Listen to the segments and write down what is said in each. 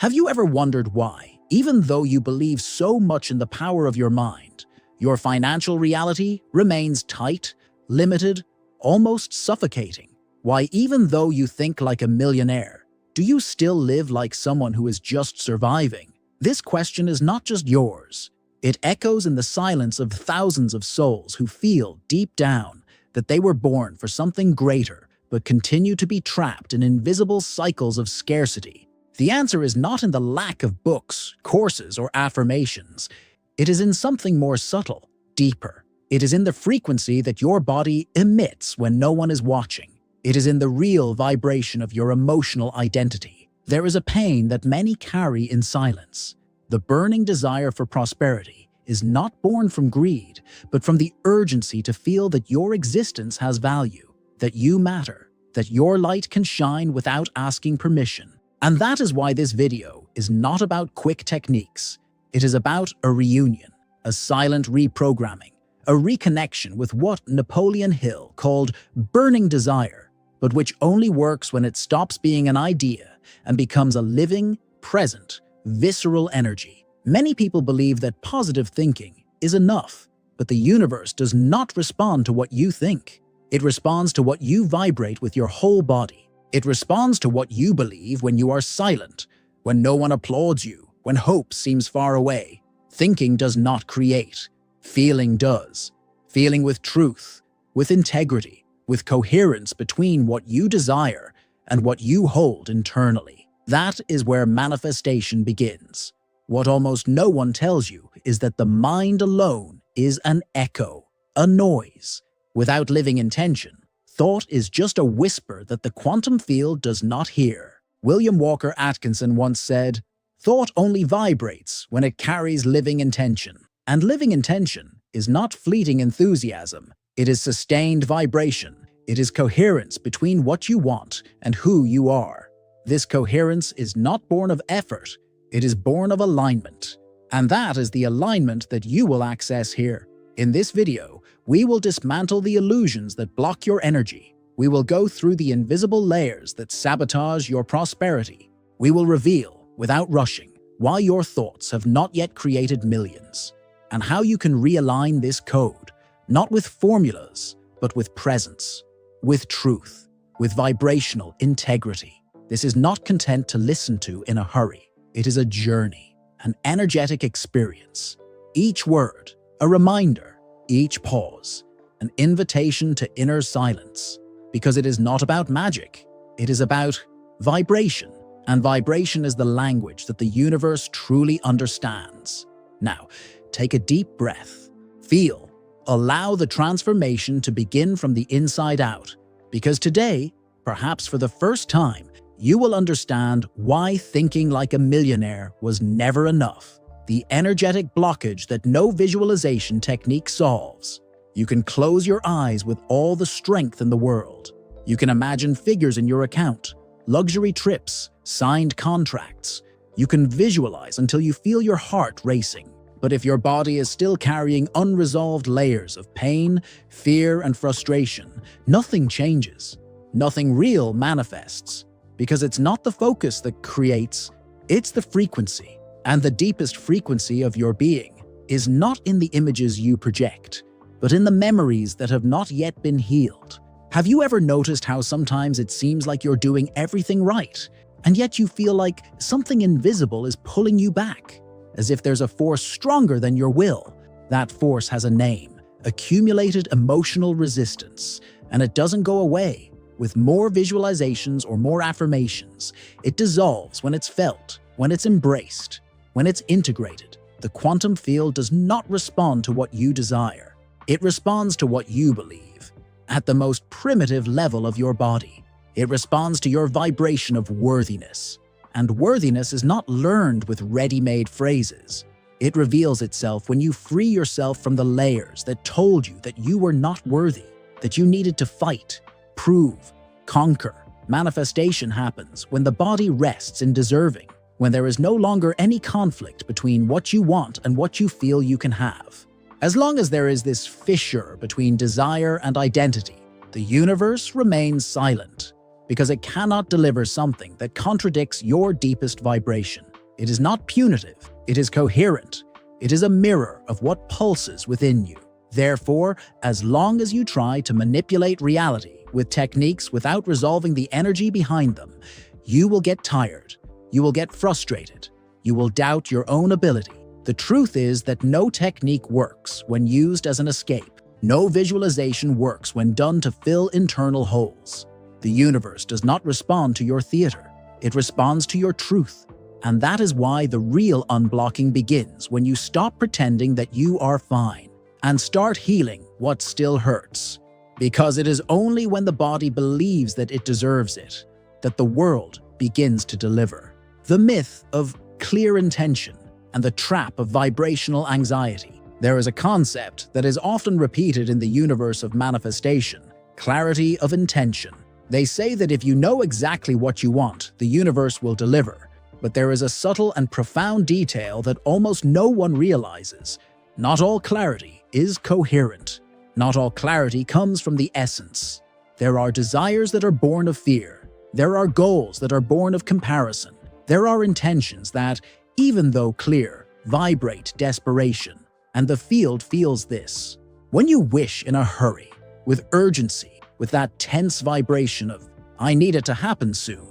Have you ever wondered why, even though you believe so much in the power of your mind, your financial reality remains tight, limited, almost suffocating? Why, even though you think like a millionaire, do you still live like someone who is just surviving? This question is not just yours. It echoes in the silence of thousands of souls who feel deep down that they were born for something greater, but continue to be trapped in invisible cycles of scarcity. The answer is not in the lack of books, courses, or affirmations. It is in something more subtle, deeper. It is in the frequency that your body emits when no one is watching. It is in the real vibration of your emotional identity. There is a pain that many carry in silence. The burning desire for prosperity is not born from greed, but from the urgency to feel that your existence has value, that you matter, that your light can shine without asking permission. And that is why this video is not about quick techniques. It is about a reunion, a silent reprogramming, a reconnection with what Napoleon Hill called burning desire, but which only works when it stops being an idea and becomes a living, present, visceral energy. Many people believe that positive thinking is enough, but the universe does not respond to what you think. It responds to what you vibrate with your whole body. It responds to what you believe when you are silent, when no one applauds you, when hope seems far away. Thinking does not create. Feeling does. Feeling with truth, with integrity, with coherence between what you desire and what you hold internally. That is where manifestation begins. What almost no one tells you is that the mind alone is an echo, a noise. Without living intention, thought is just a whisper that the quantum field does not hear. William Walker Atkinson once said, "Thought only vibrates when it carries living intention." And living intention is not fleeting enthusiasm. It is sustained vibration. It is coherence between what you want and who you are. This coherence is not born of effort. It is born of alignment. And that is the alignment that you will access here. In this video, we will dismantle the illusions that block your energy. We will go through the invisible layers that sabotage your prosperity. We will reveal, without rushing, why your thoughts have not yet created millions, and how you can realign this code, not with formulas, but with presence, with truth, with vibrational integrity. This is not content to listen to in a hurry. It is a journey, an energetic experience. Each word, a reminder, each pause, an invitation to inner silence. Because it is not about magic, it is about vibration. And vibration is the language that the universe truly understands. Now, take a deep breath. Feel. Allow the transformation to begin from the inside out. Because today, perhaps for the first time, you will understand why thinking like a millionaire was never enough. The energetic blockage that no visualization technique solves. You can close your eyes with all the strength in the world. You can imagine figures in your account, luxury trips, signed contracts. You can visualize until you feel your heart racing. But if your body is still carrying unresolved layers of pain, fear, and frustration, nothing changes. Nothing real manifests. Because it's not the focus that creates, it's the frequency. And the deepest frequency of your being is not in the images you project, but in the memories that have not yet been healed. Have you ever noticed how sometimes it seems like you're doing everything right, and yet you feel like something invisible is pulling you back? As if there's a force stronger than your will. That force has a name, accumulated emotional resistance, and it doesn't go away with more visualizations or more affirmations. It dissolves when it's felt, when it's embraced, when it's integrated. The quantum field does not respond to what you desire. It responds to what you believe. At the most primitive level of your body, it responds to your vibration of worthiness. And worthiness is not learned with ready-made phrases. It reveals itself when you free yourself from the layers that told you that you were not worthy, that you needed to fight, prove, conquer. Manifestation happens when the body rests in deserving, when there is no longer any conflict between what you want and what you feel you can have. As long as there is this fissure between desire and identity, the universe remains silent, because it cannot deliver something that contradicts your deepest vibration. It is not punitive. It is coherent. It is a mirror of what pulses within you. Therefore, as long as you try to manipulate reality with techniques without resolving the energy behind them, you will get tired. You will get frustrated. You will doubt your own ability. The truth is that no technique works when used as an escape. No visualization works when done to fill internal holes. The universe does not respond to your theater. It responds to your truth. And that is why the real unblocking begins when you stop pretending that you are fine and start healing what still hurts. Because it is only when the body believes that it deserves it that the world begins to deliver. The myth of clear intention and the trap of vibrational anxiety. There is a concept that is often repeated in the universe of manifestation: clarity of intention. They say that if you know exactly what you want, the universe will deliver. But there is a subtle and profound detail that almost no one realizes. Not all clarity is coherent. Not all clarity comes from the essence. There are desires that are born of fear. There are goals that are born of comparison. There are intentions that, even though clear, vibrate desperation. And the field feels this. When you wish in a hurry, with urgency, with that tense vibration of, I need it to happen soon,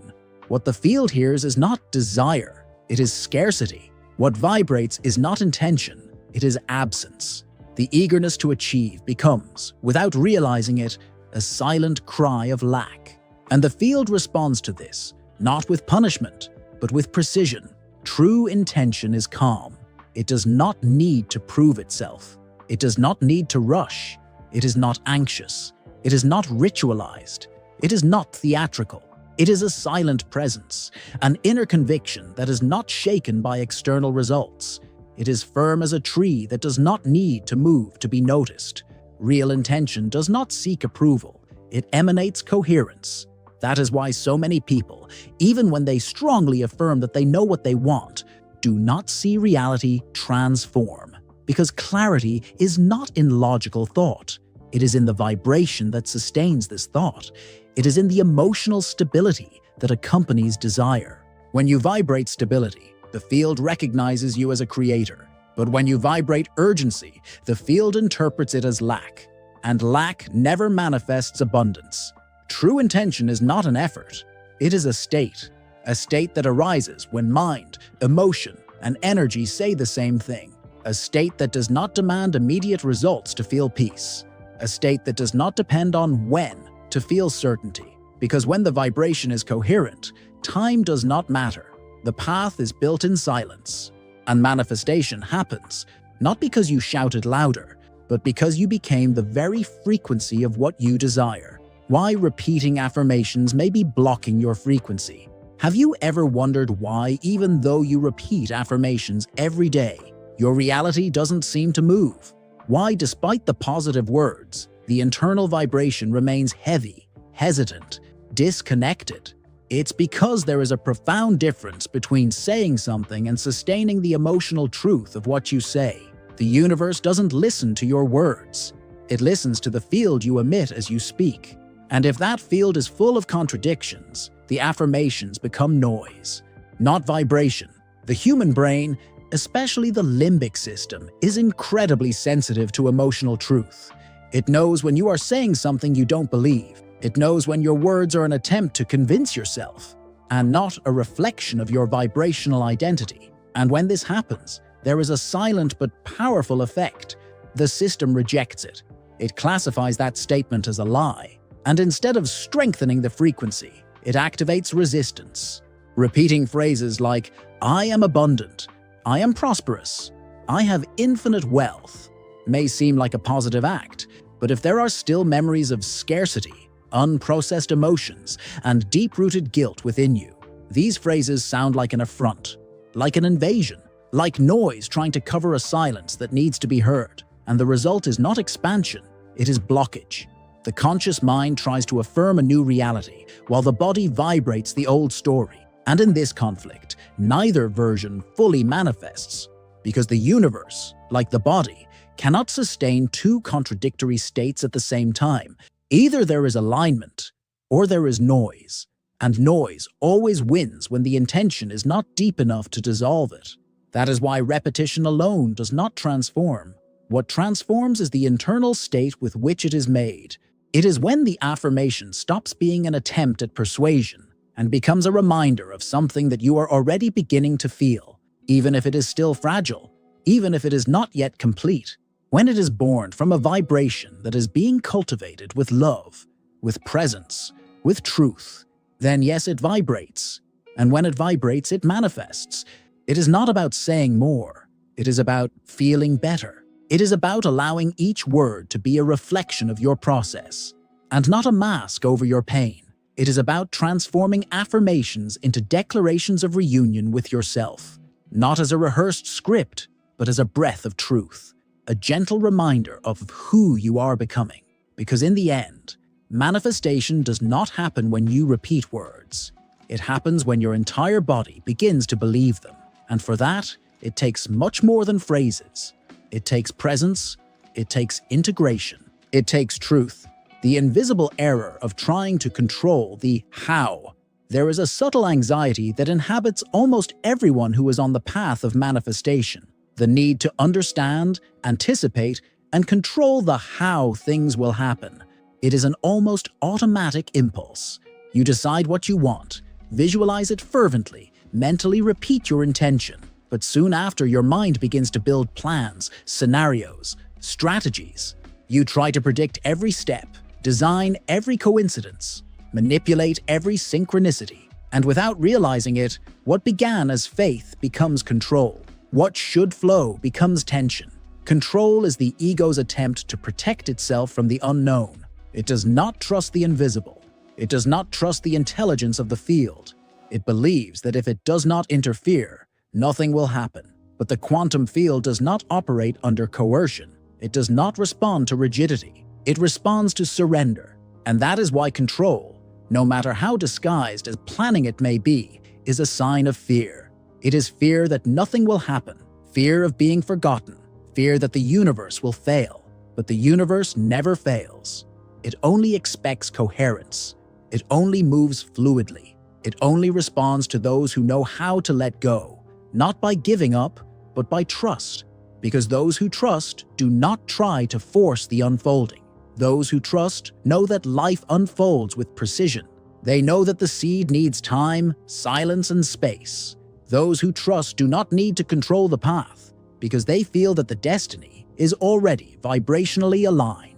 what the field hears is not desire, it is scarcity. What vibrates is not intention, it is absence. The eagerness to achieve becomes, without realizing it, a silent cry of lack. And the field responds to this, not with punishment, but with precision. True intention is calm. It does not need to prove itself. It does not need to rush. It is not anxious. It is not ritualized. It is not theatrical. It is a silent presence, an inner conviction that is not shaken by external results. It is firm as a tree that does not need to move to be noticed. Real intention does not seek approval. It emanates coherence. That is why so many people, even when they strongly affirm that they know what they want, do not see reality transform. Because clarity is not in logical thought. It is in the vibration that sustains this thought. It is in the emotional stability that accompanies desire. When you vibrate stability, the field recognizes you as a creator. But when you vibrate urgency, the field interprets it as lack. And lack never manifests abundance. True intention is not an effort. It is a state that arises when mind, emotion, and energy say the same thing. A state that does not demand immediate results to feel peace. A state that does not depend on when to feel certainty. Because when the vibration is coherent, time does not matter. The path is built in silence. And manifestation happens, not because you shouted louder, but because you became the very frequency of what you desire. Why repeating affirmations may be blocking your frequency. Have you ever wondered why, even though you repeat affirmations every day, your reality doesn't seem to move? Why, despite the positive words, the internal vibration remains heavy, hesitant, disconnected? It's because there is a profound difference between saying something and sustaining the emotional truth of what you say. The universe doesn't listen to your words. It listens to the field you emit as you speak. And if that field is full of contradictions, the affirmations become noise, not vibration. The human brain, especially the limbic system, is incredibly sensitive to emotional truth. It knows when you are saying something you don't believe. It knows when your words are an attempt to convince yourself, and not a reflection of your vibrational identity. And when this happens, there is a silent but powerful effect. The system rejects it. It classifies that statement as a lie. And instead of strengthening the frequency, it activates resistance. Repeating phrases like, I am abundant, I am prosperous, I have infinite wealth, may seem like a positive act, but if there are still memories of scarcity, unprocessed emotions, and deep-rooted guilt within you, these phrases sound like an affront, like an invasion, like noise trying to cover a silence that needs to be heard. And the result is not expansion, it is blockage. The conscious mind tries to affirm a new reality, while the body vibrates the old story. And in this conflict, neither version fully manifests, because the universe, like the body, cannot sustain two contradictory states at the same time. Either there is alignment, or there is noise. And noise always wins when the intention is not deep enough to dissolve it. That is why repetition alone does not transform. What transforms is the internal state with which it is made. It is when the affirmation stops being an attempt at persuasion and becomes a reminder of something that you are already beginning to feel, even if it is still fragile, even if it is not yet complete. When it is born from a vibration that is being cultivated with love, with presence, with truth, then yes, it vibrates. And when it vibrates, it manifests. It is not about saying more. It is about feeling better. It is about allowing each word to be a reflection of your process and not a mask over your pain. It is about transforming affirmations into declarations of reunion with yourself, not as a rehearsed script, but as a breath of truth, a gentle reminder of who you are becoming. Because in the end, manifestation does not happen when you repeat words. It happens when your entire body begins to believe them. And for that, it takes much more than phrases. It takes presence, it takes integration, it takes truth. The invisible error of trying to control the how. There is a subtle anxiety that inhabits almost everyone who is on the path of manifestation. The need to understand, anticipate, and control the how things will happen. It is an almost automatic impulse. You decide what you want, visualize it fervently, mentally repeat your intention. But soon after, your mind begins to build plans, scenarios, strategies. You try to predict every step, design every coincidence, manipulate every synchronicity. And without realizing it, what began as faith becomes control. What should flow becomes tension. Control is the ego's attempt to protect itself from the unknown. It does not trust the invisible. It does not trust the intelligence of the field. It believes that if it does not interfere, nothing will happen. But the quantum field does not operate under coercion. It does not respond to rigidity. It responds to surrender. And that is why control, no matter how disguised as planning it may be, is a sign of fear. It is fear that nothing will happen, fear of being forgotten, fear that the universe will fail. But the universe never fails. It only expects coherence. It only moves fluidly. It only responds to those who know how to let go, not by giving up, but by trust. Because those who trust do not try to force the unfolding. Those who trust know that life unfolds with precision. They know that the seed needs time, silence, and space. Those who trust do not need to control the path because they feel that the destiny is already vibrationally aligned.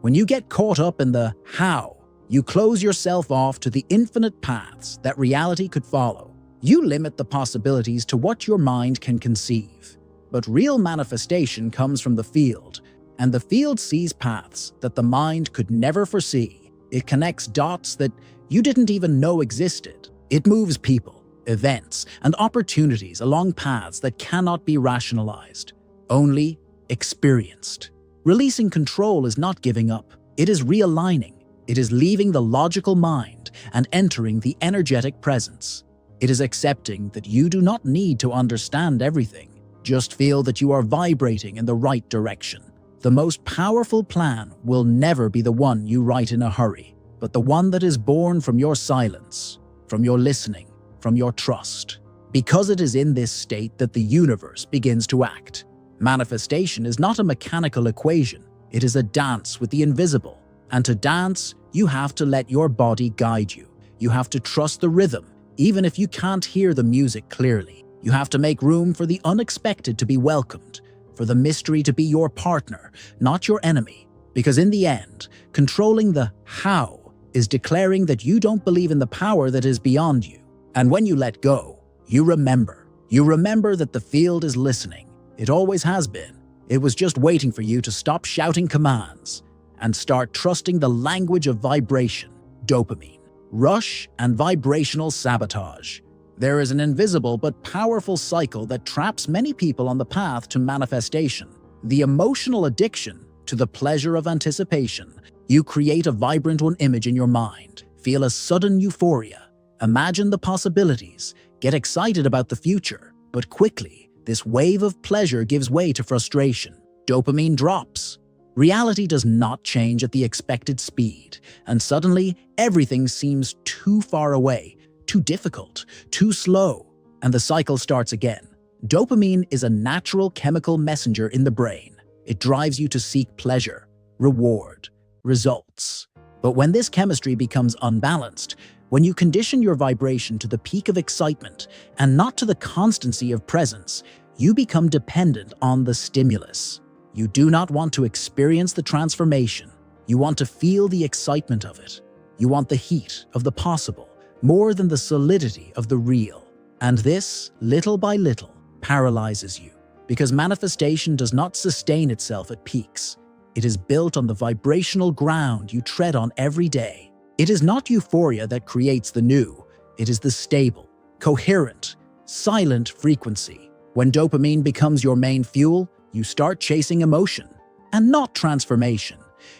When you get caught up in the how, you close yourself off to the infinite paths that reality could follow. You limit the possibilities to what your mind can conceive. But real manifestation comes from the field, and the field sees paths that the mind could never foresee. It connects dots that you didn't even know existed. It moves people, events, and opportunities along paths that cannot be rationalized, only experienced. Releasing control is not giving up. It is realigning. It is leaving the logical mind and entering the energetic presence. It is accepting that you do not need to understand everything. Just feel that you are vibrating in the right direction. The most powerful plan will never be the one you write in a hurry, but the one that is born from your silence, from your listening, from your trust. Because it is in this state that the universe begins to act. Manifestation is not a mechanical equation. It is a dance with the invisible. And to dance, you have to let your body guide you. You have to trust the rhythm, even if you can't hear the music clearly. You have to make room for the unexpected to be welcomed, for the mystery to be your partner, not your enemy. Because in the end, controlling the how is declaring that you don't believe in the power that is beyond you. And when you let go, you remember. You remember that the field is listening. It always has been. It was just waiting for you to stop shouting commands and start trusting the language of vibration, dopamine, rush, and vibrational sabotage. There is an invisible but powerful cycle that traps many people on the path to manifestation. The emotional addiction to the pleasure of anticipation. You create a vibrant image in your mind, feel a sudden euphoria, imagine the possibilities, get excited about the future. But quickly, this wave of pleasure gives way to frustration. Dopamine drops. Reality does not change at the expected speed, and suddenly everything seems too far away, too difficult, too slow, and the cycle starts again. Dopamine is a natural chemical messenger in the brain. It drives you to seek pleasure, reward, results. But when this chemistry becomes unbalanced, when you condition your vibration to the peak of excitement and not to the constancy of presence, you become dependent on the stimulus. You do not want to experience the transformation. You want to feel the excitement of it. You want the heat of the possible, more than the solidity of the real. And this, little by little, paralyzes you, because manifestation does not sustain itself at peaks. It is built on the vibrational ground you tread on every day. It is not euphoria that creates the new. It is the stable, coherent, silent frequency. When dopamine becomes your main fuel, you start chasing emotion and not transformation.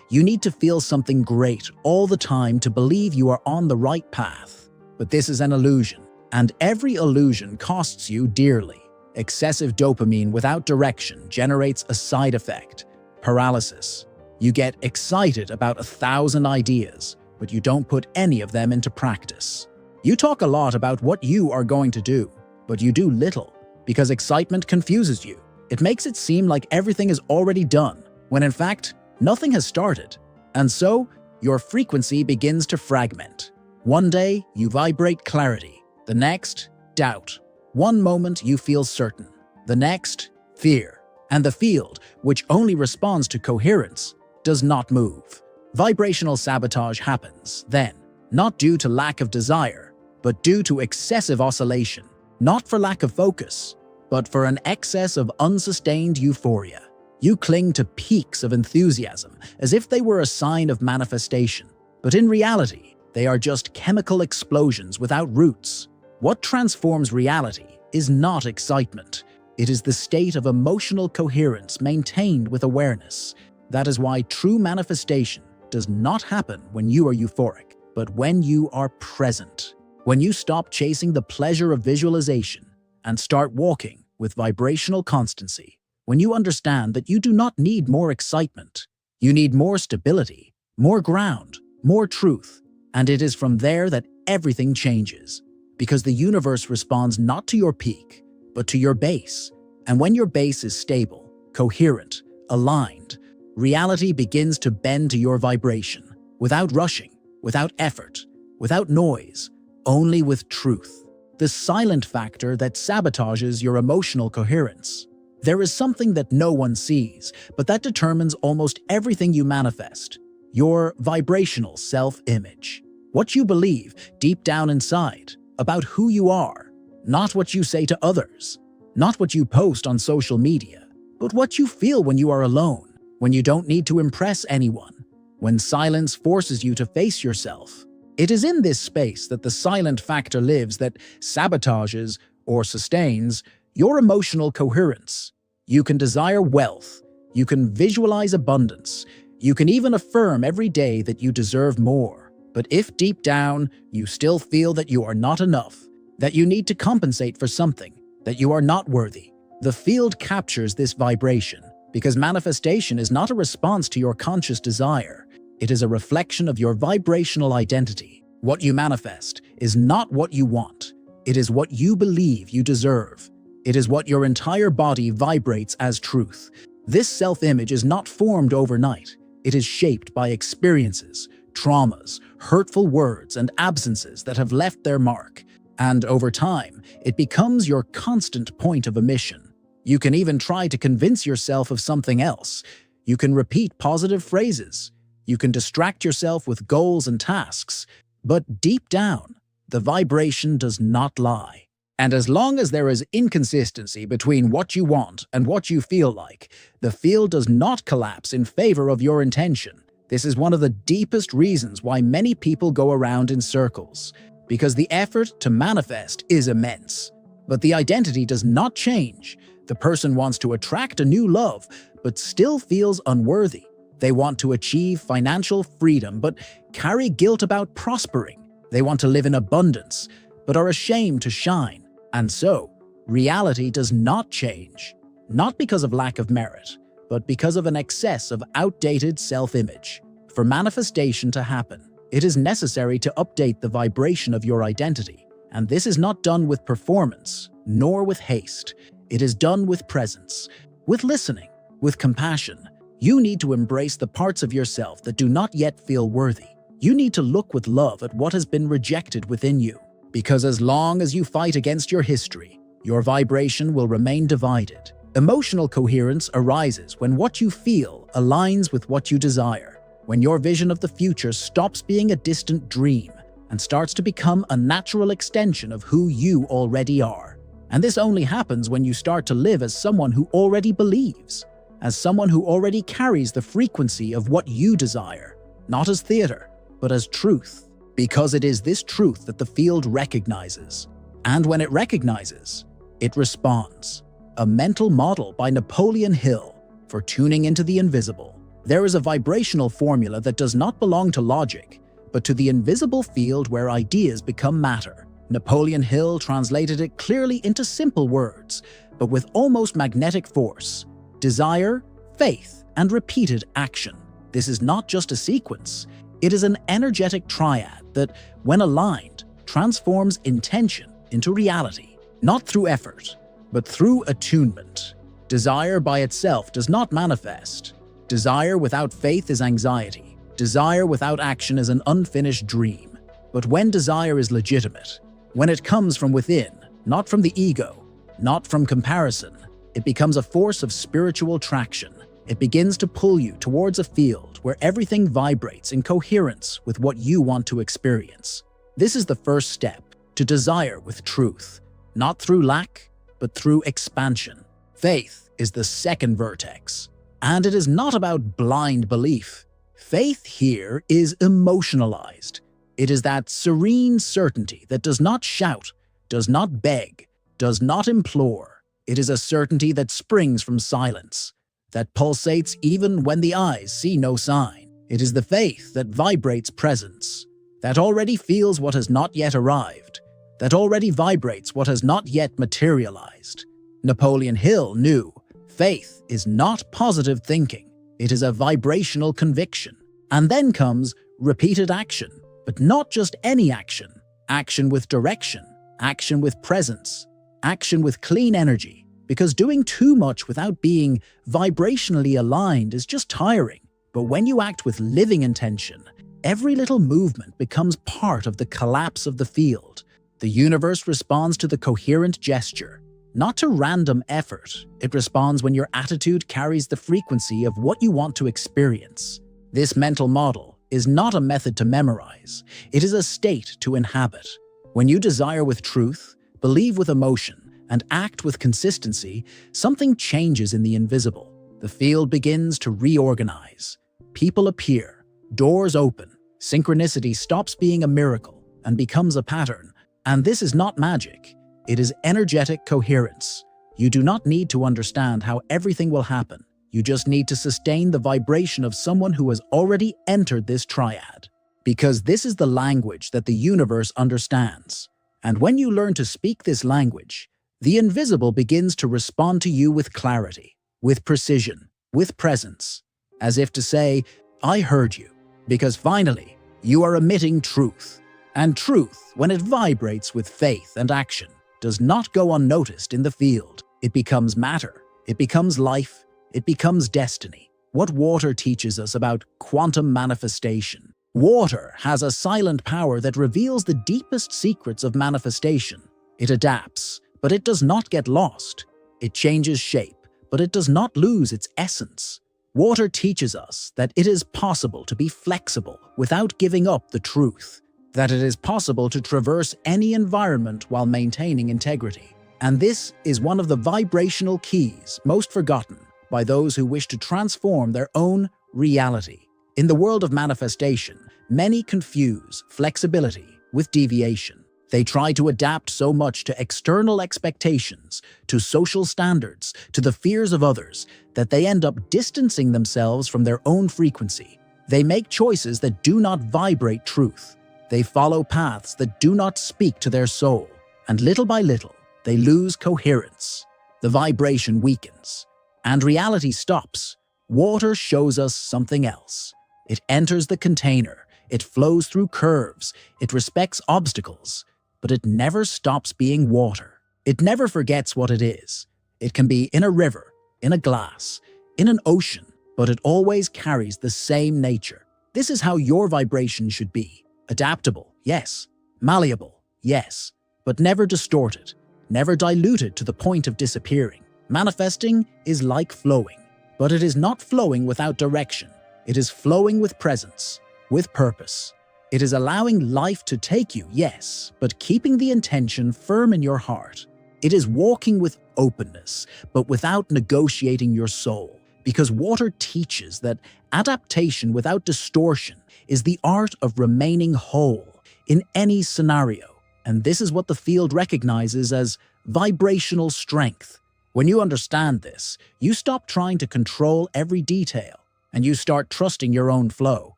You need to feel something great all the time to believe you are on the right path. But this is an illusion, and every illusion costs you dearly. Excessive dopamine without direction generates a side effect: paralysis. You get excited about 1,000 ideas, but you don't put any of them into practice. You talk a lot about what you are going to do, but you do little, because excitement confuses you. It makes it seem like everything is already done, when in fact, nothing has started. And so, your frequency begins to fragment. One day, you vibrate clarity. The next, doubt. One moment, you feel certain. The next, fear. And the field, which only responds to coherence, does not move. Vibrational sabotage happens, then, not due to lack of desire, but due to excessive oscillation, not for lack of focus, but for an excess of unsustained euphoria. You cling to peaks of enthusiasm as if they were a sign of manifestation, but in reality, they are just chemical explosions without roots. What transforms reality is not excitement. It is the state of emotional coherence maintained with awareness. That is why true manifestation does not happen when you are euphoric, but when you are present. When you stop chasing the pleasure of visualization and start walking with vibrational constancy. When you understand that you do not need more excitement, you need more stability, more ground, more truth, and it is from there that everything changes. Because the universe responds not to your peak, but to your base. And when your base is stable, coherent, aligned, reality begins to bend to your vibration, without rushing, without effort, without noise, only with truth. The silent factor that sabotages your emotional coherence. There is something that no one sees, but that determines almost everything you manifest: your vibrational self-image. What you believe deep down inside about who you are, not what you say to others, not what you post on social media, but what you feel when you are alone, when you don't need to impress anyone, when silence forces you to face yourself. It is in this space that the silent factor lives that sabotages or sustains your emotional coherence. You can desire wealth, you can visualize abundance, you can even affirm every day that you deserve more. But if deep down you still feel that you are not enough, that you need to compensate for something, that you are not worthy, the field captures this vibration, because manifestation is not a response to your conscious desire. It is a reflection of your vibrational identity. What you manifest is not what you want. It is what you believe you deserve. It is what your entire body vibrates as truth. This self-image is not formed overnight. It is shaped by experiences, traumas, hurtful words, and absences that have left their mark. And over time, it becomes your constant point of emission. You can even try to convince yourself of something else. You can repeat positive phrases. You can distract yourself with goals and tasks, but deep down, the vibration does not lie. And as long as there is inconsistency between what you want and what you feel like, the field does not collapse in favor of your intention. This is one of the deepest reasons why many people go around in circles, because the effort to manifest is immense. But the identity does not change. The person wants to attract a new love, but still feels unworthy. They want to achieve financial freedom, but carry guilt about prospering. They want to live in abundance, but are ashamed to shine. And so, reality does not change, not because of lack of merit, but but because of an excess of outdated self-image. For manifestation to happen, it is necessary to update the vibration of your identity. And this is not done with performance, nor with haste. It is done with presence, with listening, with compassion. You need to embrace the parts of yourself that do not yet feel worthy. You need to look with love at what has been rejected within you. Because as long as you fight against your history, your vibration will remain divided. Emotional coherence arises when what you feel aligns with what you desire, when your vision of the future stops being a distant dream and starts to become a natural extension of who you already are. And this only happens when you start to live as someone who already believes, as someone who already carries the frequency of what you desire, not as theater, but as truth, because it is this truth that the field recognizes. And when it recognizes, it responds. A mental model by Napoleon Hill for tuning into the invisible. There is a vibrational formula that does not belong to logic, but to the invisible field where ideas become matter. Napoleon Hill translated it clearly into simple words, but with almost magnetic force: desire, faith, and repeated action. This is not just a sequence. It is an energetic triad that, when aligned, transforms intention into reality, not through effort, but through attunement. Desire by itself does not manifest. Desire without faith is anxiety. Desire without action is an unfinished dream. But when desire is legitimate, when it comes from within, not from the ego, not from comparison, it becomes a force of spiritual traction. It begins to pull you towards a field where everything vibrates in coherence with what you want to experience. This is the first step to desire with truth, not through lack, but through expansion. Faith is the second vertex, and it is not about blind belief. Faith here is emotionalized. It is that serene certainty that does not shout, does not beg, does not implore. It is a certainty that springs from silence, that pulsates even when the eyes see no sign. It is the faith that vibrates presence, that already feels what has not yet arrived, that already vibrates what has not yet materialized. Napoleon Hill knew faith is not positive thinking. It is a vibrational conviction. And then comes repeated action, but not just any action. Action with direction, action with presence, action with clean energy. Because doing too much without being vibrationally aligned is just tiring. But when you act with living intention, every little movement becomes part of the collapse of the field. The universe responds to the coherent gesture, not to random effort. It responds when your attitude carries the frequency of what you want to experience. This mental model is not a method to memorize. It is a state to inhabit. When you desire with truth, believe with emotion, and act with consistency, something changes in the invisible. The field begins to reorganize. People appear, doors open, synchronicity stops being a miracle and becomes a pattern. And this is not magic. It is energetic coherence. You do not need to understand how everything will happen. You just need to sustain the vibration of someone who has already entered this triad. Because this is the language that the universe understands. And when you learn to speak this language, the invisible begins to respond to you with clarity, with precision, with presence, as if to say, I heard you, because finally, you are emitting truth. And truth, when it vibrates with faith and action, does not go unnoticed in the field. It becomes matter, it becomes life, it becomes destiny. What water teaches us about quantum manifestation? Water has a silent power that reveals the deepest secrets of manifestation. It adapts, but it does not get lost. It changes shape, but it does not lose its essence. Water teaches us that it is possible to be flexible without giving up the truth, that it is possible to traverse any environment while maintaining integrity. And this is one of the vibrational keys most forgotten by those who wish to transform their own reality. In the world of manifestation, many confuse flexibility with deviation. They try to adapt so much to external expectations, to social standards, to the fears of others, that they end up distancing themselves from their own frequency. They make choices that do not vibrate truth. They follow paths that do not speak to their soul, and little by little, they lose coherence. The vibration weakens, and reality stops, Water shows us something else. It enters the container, it flows through curves, it respects obstacles, but it never stops being water. It never forgets what it is. It can be in a river, in a glass, in an ocean, but it always carries the same nature. This is how your vibration should be. Adaptable, yes. Malleable, yes. But never distorted, never diluted to the point of disappearing. Manifesting is like flowing, but it is not flowing without direction. It is flowing with presence, with purpose. It is allowing life to take you, yes, but keeping the intention firm in your heart. It is walking with openness, but without negotiating your soul. Because water teaches that adaptation without distortion is the art of remaining whole in any scenario. And this is what the field recognizes as vibrational strength. When you understand this, you stop trying to control every detail, and you start trusting your own flow.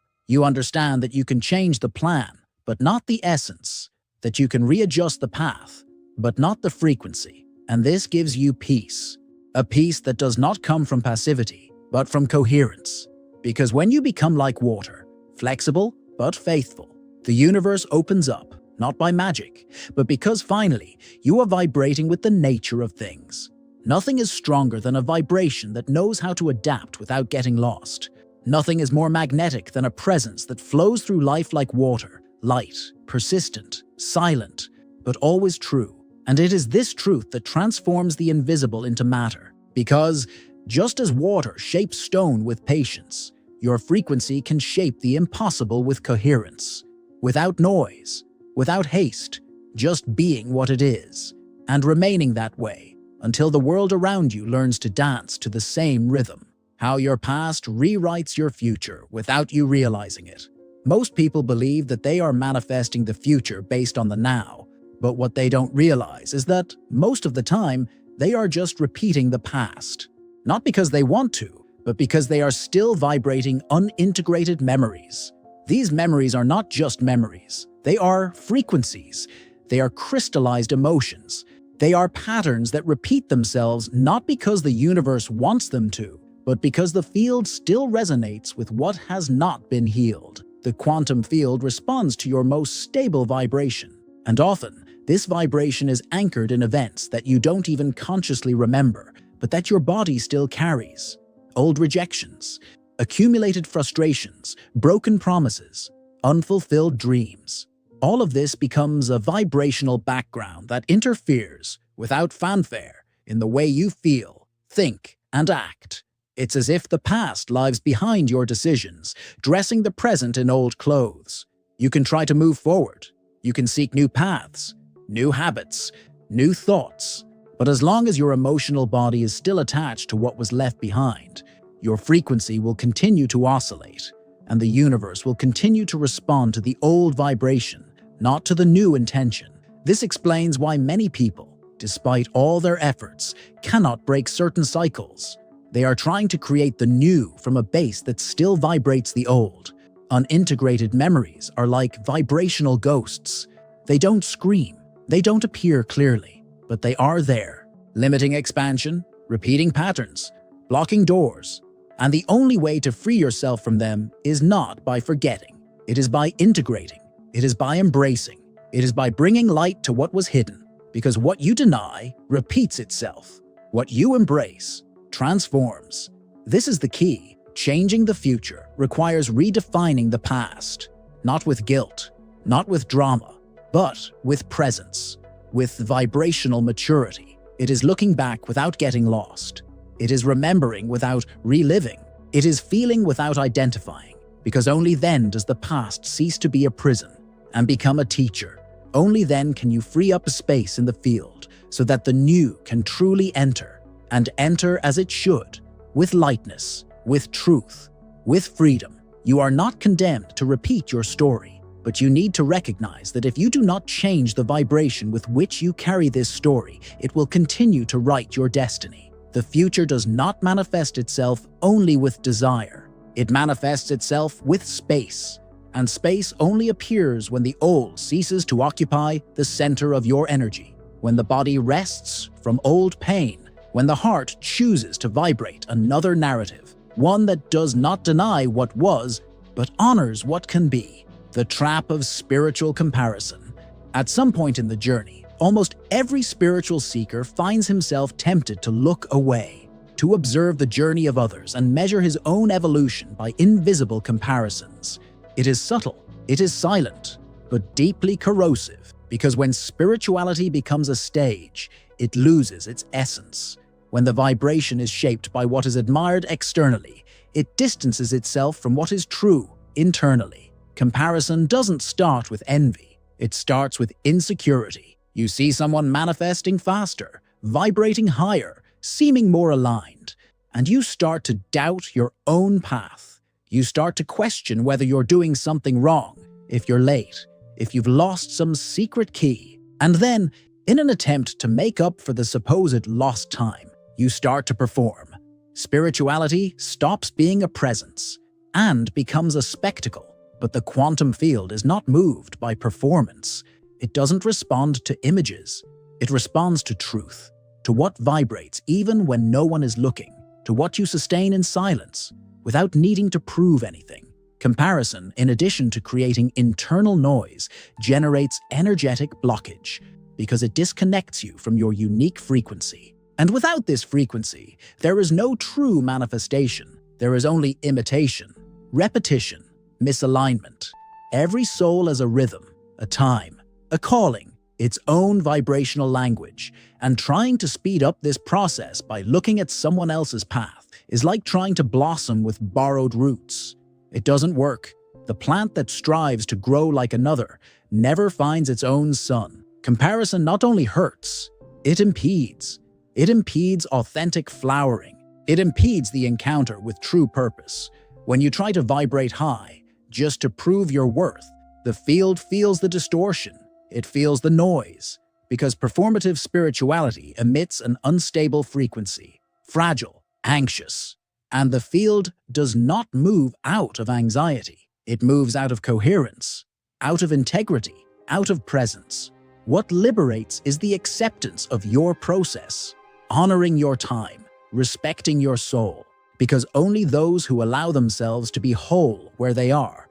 You understand that you can change the plan, but not the essence, that you can readjust the path, but not the frequency. And this gives you peace. A peace that does not come from passivity, but from coherence. Because when you become like water, flexible but faithful, the universe opens up, not by magic, but because finally you are vibrating with the nature of things. Nothing is stronger than a vibration that knows how to adapt without getting lost. Nothing is more magnetic than a presence that flows through life like water, light, persistent, silent, but always true. And it is this truth that transforms the invisible into matter. Because just as water shapes stone with patience, your frequency can shape the impossible with coherence. Without noise, without haste, just being what it is, and remaining that way until the world around you learns to dance to the same rhythm. How your past rewrites your future without you realizing it. Most people believe that they are manifesting the future based on the now, but what they don't realize is that most of the time, they are just repeating the past. Not because they want to, but because they are still vibrating unintegrated memories. These memories are not just memories. They are frequencies. They are crystallized emotions. They are patterns that repeat themselves not because the universe wants them to, but because the field still resonates with what has not been healed. The quantum field responds to your most stable vibration. And often, this vibration is anchored in events that you don't even consciously remember, but that your body still carries. Old rejections, accumulated frustrations, broken promises, unfulfilled dreams. All of this becomes a vibrational background that interferes, without fanfare, in the way you feel, think, and act. It's as if the past lies behind your decisions, dressing the present in old clothes. You can try to move forward. You can seek new paths, new habits, new thoughts. But as long as your emotional body is still attached to what was left behind, your frequency will continue to oscillate, and the universe will continue to respond to the old vibration, not to the new intention. This explains why many people, despite all their efforts, cannot break certain cycles. They are trying to create the new from a base that still vibrates the old. Unintegrated memories are like vibrational ghosts. They don't scream, they don't appear clearly, but they are there, limiting expansion, repeating patterns, blocking doors. And the only way to free yourself from them is not by forgetting. It is by integrating. It is by embracing. It is by bringing light to what was hidden. Because what you deny repeats itself. What you embrace transforms. This is the key. Changing the future requires redefining the past. Not with guilt, not with drama, but with presence. With vibrational maturity. It is looking back without getting lost. It is remembering without reliving. It is feeling without identifying, because only then does the past cease to be a prison and become a teacher. Only then can you free up a space in the field so that the new can truly enter, and enter as it should, with lightness, with truth, with freedom. You are not condemned to repeat your story, but you need to recognize that if you do not change the vibration with which you carry this story, it will continue to write your destiny. The future does not manifest itself only with desire. It manifests itself with space. And space only appears when the old ceases to occupy the center of your energy. When the body rests from old pain. When the heart chooses to vibrate another narrative. one that does not deny what was, but honors what can be. The trap of spiritual comparison. At some point in the journey, almost every spiritual seeker finds himself tempted to look away, to observe the journey of others and measure his own evolution by invisible comparisons. It is subtle, it is silent, but deeply corrosive, because when spirituality becomes a stage, it loses its essence. When the vibration is shaped by what is admired externally, it distances itself from what is true internally. Comparison doesn't start with envy, it starts with insecurity. You see someone manifesting faster, vibrating higher, seeming more aligned, and you start to doubt your own path. You start to question whether you're doing something wrong, if you're late, if you've lost some secret key. And then, in an attempt to make up for the supposed lost time, you start to perform. Spirituality stops being a presence and becomes a spectacle. But the quantum field is not moved by performance. It doesn't respond to images. It responds to truth, to what vibrates even when no one is looking, to what you sustain in silence, without needing to prove anything. Comparison, in addition to creating internal noise, generates energetic blockage because it disconnects you from your unique frequency. And without this frequency, there is no true manifestation. There is only imitation, repetition, misalignment. Every soul has a rhythm, a time, a calling, its own vibrational language, and trying to speed up this process by looking at someone else's path is like trying to blossom with borrowed roots. It doesn't work. The plant that strives to grow like another never finds its own sun. Comparison not only hurts, it impedes. It impedes authentic flowering. It impedes the encounter with true purpose. When you try to vibrate high, just to prove your worth, the field feels the distortion. It feels the noise, because performative spirituality emits an unstable frequency, fragile, anxious, and the field does not move out of anxiety. It moves out of coherence, out of integrity, out of presence. What liberates is the acceptance of your process, honoring your time, respecting your soul, because only those who allow themselves to be whole where they are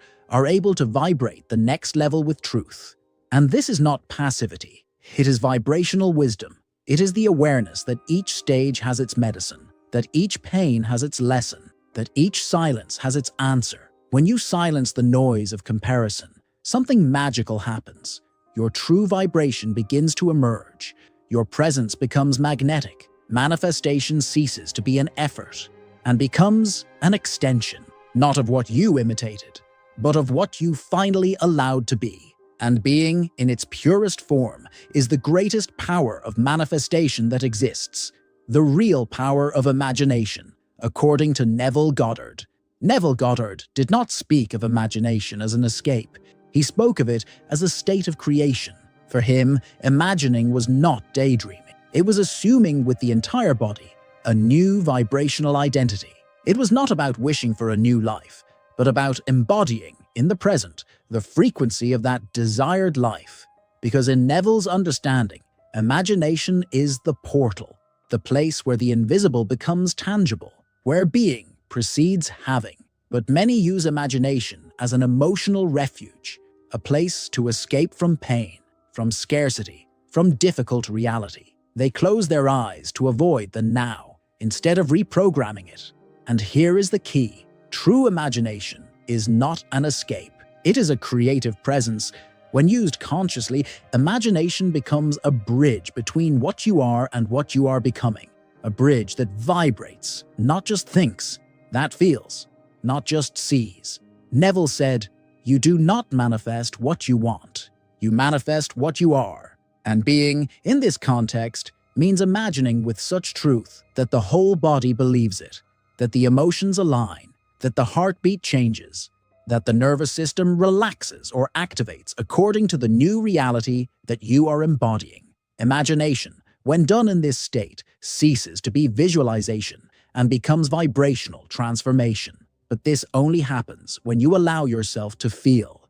able to vibrate the next level with truth. And this is not passivity. It is vibrational wisdom. It is the awareness that each stage has its medicine, that each pain has its lesson, that each silence has its answer. When you silence the noise of comparison, something magical happens. Your true vibration begins to emerge. Your presence becomes magnetic. Manifestation ceases to be an effort and becomes an extension, not of what you imitated, but of what you finally allowed to be. And being, in its purest form, is the greatest power of manifestation that exists, the real power of imagination, according to Neville Goddard. Neville Goddard did not speak of imagination as an escape. He spoke of it as a state of creation. For him, imagining was not daydreaming. It was assuming with the entire body a new vibrational identity. It was not about wishing for a new life, but about embodying, in the present, the frequency of that desired life. Because in Neville's understanding, imagination is the portal, the place where the invisible becomes tangible, where being precedes having. But many use imagination as an emotional refuge, a place to escape from pain, from scarcity, from difficult reality. They close their eyes to avoid the now, instead of reprogramming it. And here is the key. True imagination is not an escape. It is a creative presence. When used consciously, imagination becomes a bridge between what you are and what you are becoming. A bridge that vibrates, not just thinks, that feels, not just sees. Neville said, "You do not manifest what you want. You manifest what you are." And being, in this context, means imagining with such truth that the whole body believes it, that the emotions align, that the heartbeat changes, that the nervous system relaxes or activates according to the new reality that you are embodying. Imagination, when done in this state, ceases to be visualization and becomes vibrational transformation. But this only happens when you allow yourself to feel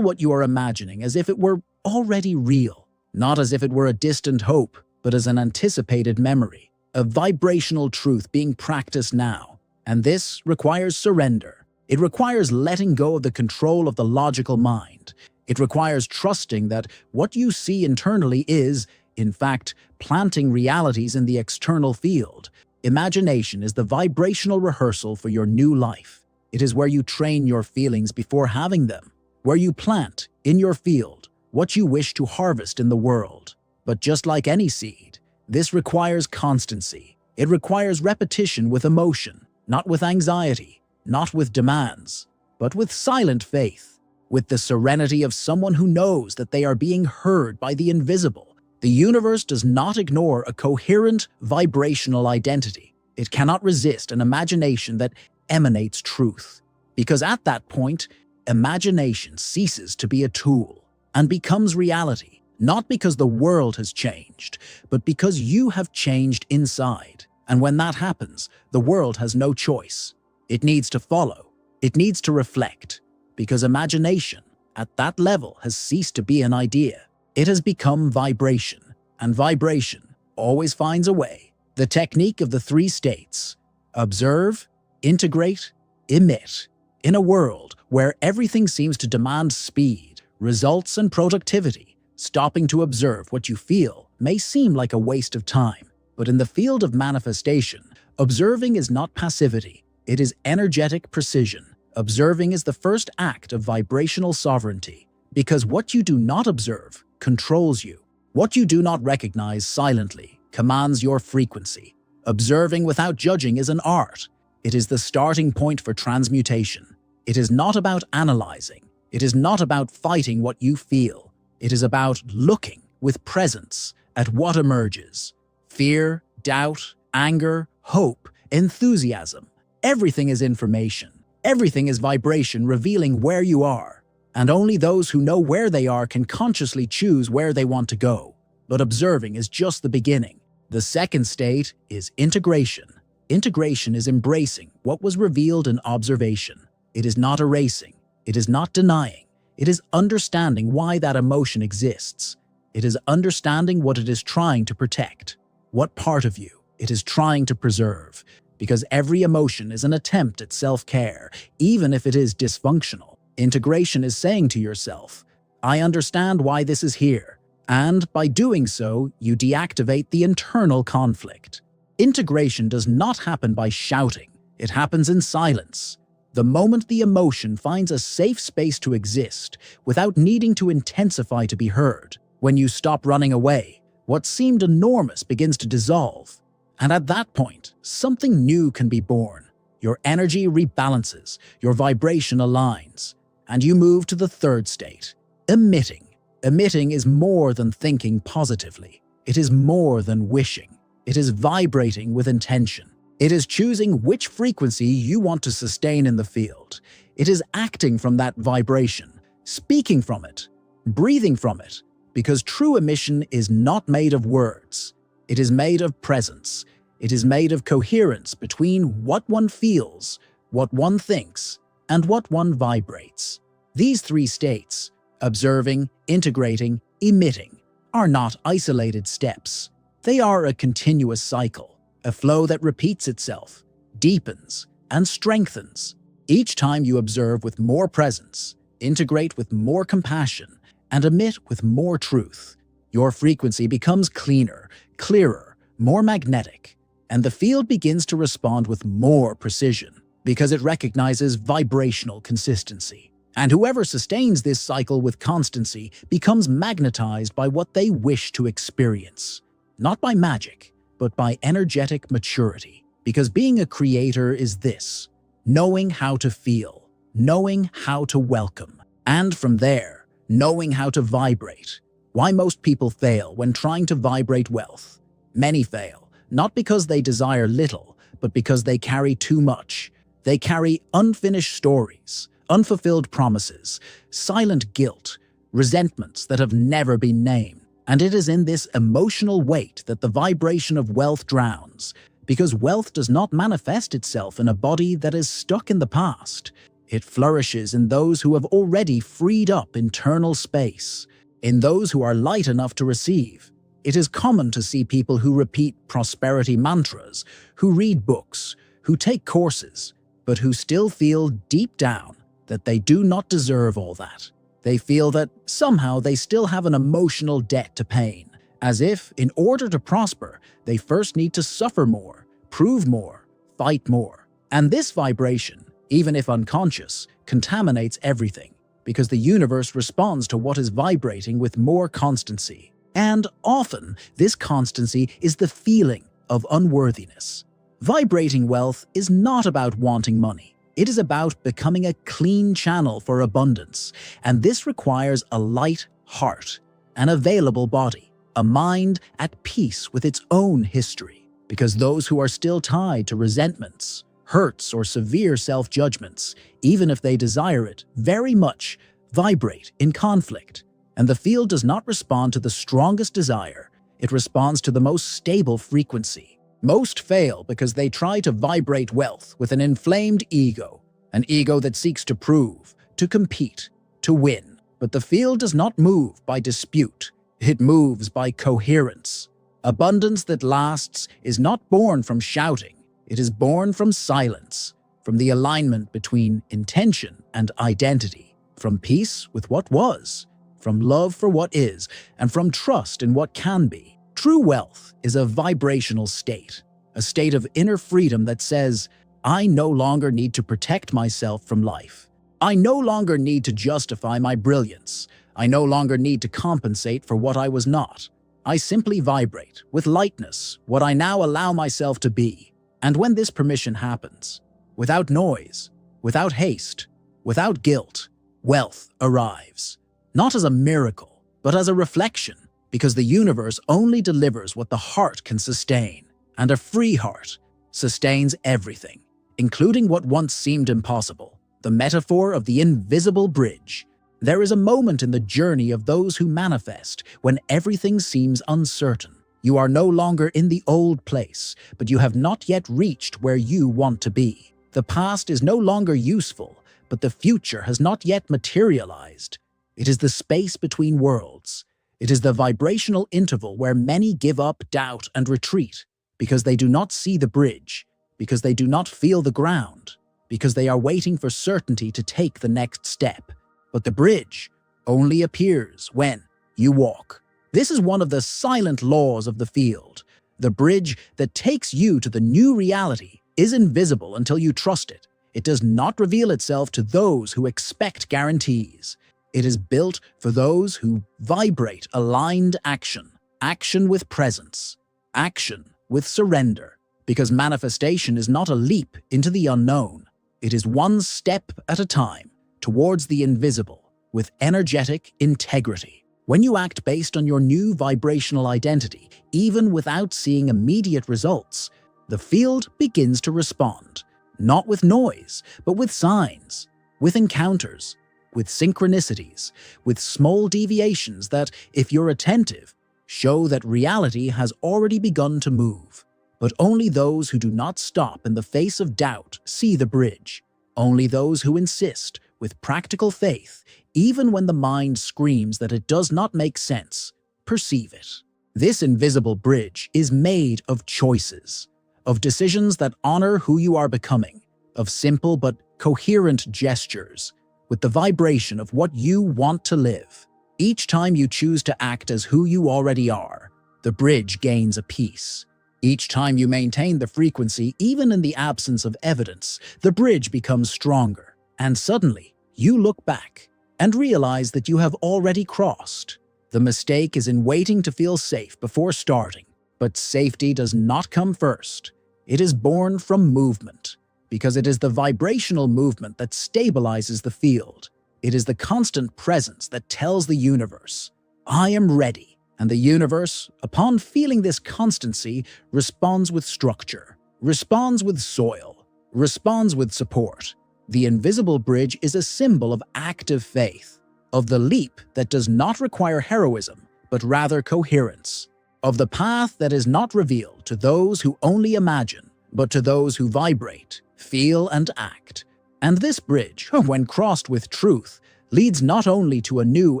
what you are imagining as if it were already real. Not as if it were a distant hope, but as an anticipated memory, a vibrational truth being practiced now. And this requires surrender. It requires letting go of the control of the logical mind. It requires trusting that what you see internally is, in fact, planting realities in the external field. Imagination is the vibrational rehearsal for your new life. It is where you train your feelings before having them, where you plant, in your field, what you wish to harvest in the world. But just like any seed, this requires constancy. It requires repetition with emotion, not with anxiety, not with demands, but with silent faith, with the serenity of someone who knows that they are being heard by the invisible. The universe does not ignore a coherent, vibrational identity. It cannot resist an imagination that emanates truth, because at that point, imagination ceases to be a tool and becomes reality, not because the world has changed, but because you have changed inside. And when that happens, the world has no choice. It needs to follow. It needs to reflect, because imagination, at that level, has ceased to be an idea. It has become vibration, and vibration always finds a way. The technique of the 3 states: observe, integrate, emit. In a world where everything seems to demand speed, results, and productivity, stopping to observe what you feel may seem like a waste of time. But in the field of manifestation, observing is not passivity. It is energetic precision. Observing is the first act of vibrational sovereignty, because what you do not observe controls you. What you do not recognize silently commands your frequency. Observing without judging is an art. It is the starting point for transmutation. It is not about analyzing. It is not about fighting what you feel. It is about looking with presence at what emerges. Fear, doubt, anger, hope, enthusiasm. Everything is information. Everything is vibration revealing where you are. And only those who know where they are can consciously choose where they want to go. But observing is just the beginning. The second state is integration. Integration is embracing what was revealed in observation. It is not erasing. It is not denying. It is understanding why that emotion exists. It is understanding what it is trying to protect, what part of you it is trying to preserve, because every emotion is an attempt at self-care, even if it is dysfunctional. Integration is saying to yourself, I understand why this is here, and by doing so, you deactivate the internal conflict. Integration does not happen by shouting. It happens in silence. The moment the emotion finds a safe space to exist without needing to intensify to be heard. When you stop running away, what seemed enormous begins to dissolve. And at that point, something new can be born. Your energy rebalances, your vibration aligns, and you move to the third state, emitting. Emitting is more than thinking positively. It is more than wishing. It is vibrating with intention. It is choosing which frequency you want to sustain in the field. It is acting from that vibration, speaking from it, breathing from it, because true emission is not made of words. It is made of presence. It is made of coherence between what one feels, what one thinks, and what one vibrates. These 3 states, observing, integrating, emitting, are not isolated steps. They are a continuous cycle. A flow that repeats itself, deepens, and strengthens. Each time you observe with more presence, integrate with more compassion, and emit with more truth, your frequency becomes cleaner, clearer, more magnetic, and the field begins to respond with more precision because it recognizes vibrational consistency. And whoever sustains this cycle with constancy becomes magnetized by what they wish to experience, not by magic, but by energetic maturity. Because being a creator is this: knowing how to feel, knowing how to welcome, and from there, knowing how to vibrate. Why most people fail when trying to vibrate wealth? Many fail, not because they desire little, but because they carry too much. They carry unfinished stories, unfulfilled promises, silent guilt, resentments that have never been named. And it is in this emotional weight that the vibration of wealth drowns, because wealth does not manifest itself in a body that is stuck in the past. It flourishes in those who have already freed up internal space, in those who are light enough to receive. It is common to see people who repeat prosperity mantras, who read books, who take courses, but who still feel deep down that they do not deserve all that. They feel that somehow they still have an emotional debt to pay, as if, in order to prosper, they first need to suffer more, prove more, fight more. And this vibration, even if unconscious, contaminates everything, because the universe responds to what is vibrating with more constancy. And often, this constancy is the feeling of unworthiness. Vibrating wealth is not about wanting money. It is about becoming a clean channel for abundance, and this requires a light heart, an available body, a mind at peace with its own history, because those who are still tied to resentments, hurts, or severe self-judgments, even if they desire it very much, vibrate in conflict. And the field does not respond to the strongest desire, it responds to the most stable frequency. Most fail because they try to vibrate wealth with an inflamed ego, an ego that seeks to prove, to compete, to win. But the field does not move by dispute, it moves by coherence. Abundance that lasts is not born from shouting, it is born from silence, from the alignment between intention and identity, from peace with what was, from love for what is, and from trust in what can be. True wealth is a vibrational state, a state of inner freedom that says, I no longer need to protect myself from life. I no longer need to justify my brilliance. I no longer need to compensate for what I was not. I simply vibrate with lightness what I now allow myself to be. And when this permission happens, without noise, without haste, without guilt, wealth arrives. Not as a miracle, but as a reflection, because the universe only delivers what the heart can sustain, and a free heart sustains everything, including what once seemed impossible. The metaphor of the invisible bridge. There is a moment in the journey of those who manifest when everything seems uncertain. You are no longer in the old place, but you have not yet reached where you want to be. The past is no longer useful, but the future has not yet materialized. It is the space between worlds. It is the vibrational interval where many give up, doubt, and retreat, because they do not see the bridge, because they do not feel the ground, because they are waiting for certainty to take the next step. But the bridge only appears when you walk. This is one of the silent laws of the field. The bridge that takes you to the new reality is invisible until you trust it. It does not reveal itself to those who expect guarantees. It is built for those who vibrate aligned action, action with presence, action with surrender, because manifestation is not a leap into the unknown. It is one step at a time towards the invisible with energetic integrity. When you act based on your new vibrational identity, even without seeing immediate results, the field begins to respond, not with noise, but with signs, with encounters, with synchronicities, with small deviations that, if you're attentive, show that reality has already begun to move. But only those who do not stop in the face of doubt see the bridge. Only those who insist, with practical faith, even when the mind screams that it does not make sense, perceive it. This invisible bridge is made of choices, of decisions that honor who you are becoming, of simple but coherent gestures, with the vibration of what you want to live. Each time you choose to act as who you already are, the bridge gains a piece. Each time you maintain the frequency, even in the absence of evidence, the bridge becomes stronger. And suddenly, you look back and realize that you have already crossed. The mistake is in waiting to feel safe before starting. But safety does not come first. It is born from movement, because it is the vibrational movement that stabilizes the field. It is the constant presence that tells the universe, I am ready. And the universe, upon feeling this constancy, responds with structure, responds with soil, responds with support. The invisible bridge is a symbol of active faith, of the leap that does not require heroism, but rather coherence, of the path that is not revealed to those who only imagine, but to those who vibrate, feel, and act. And this bridge, when crossed with truth, leads not only to a new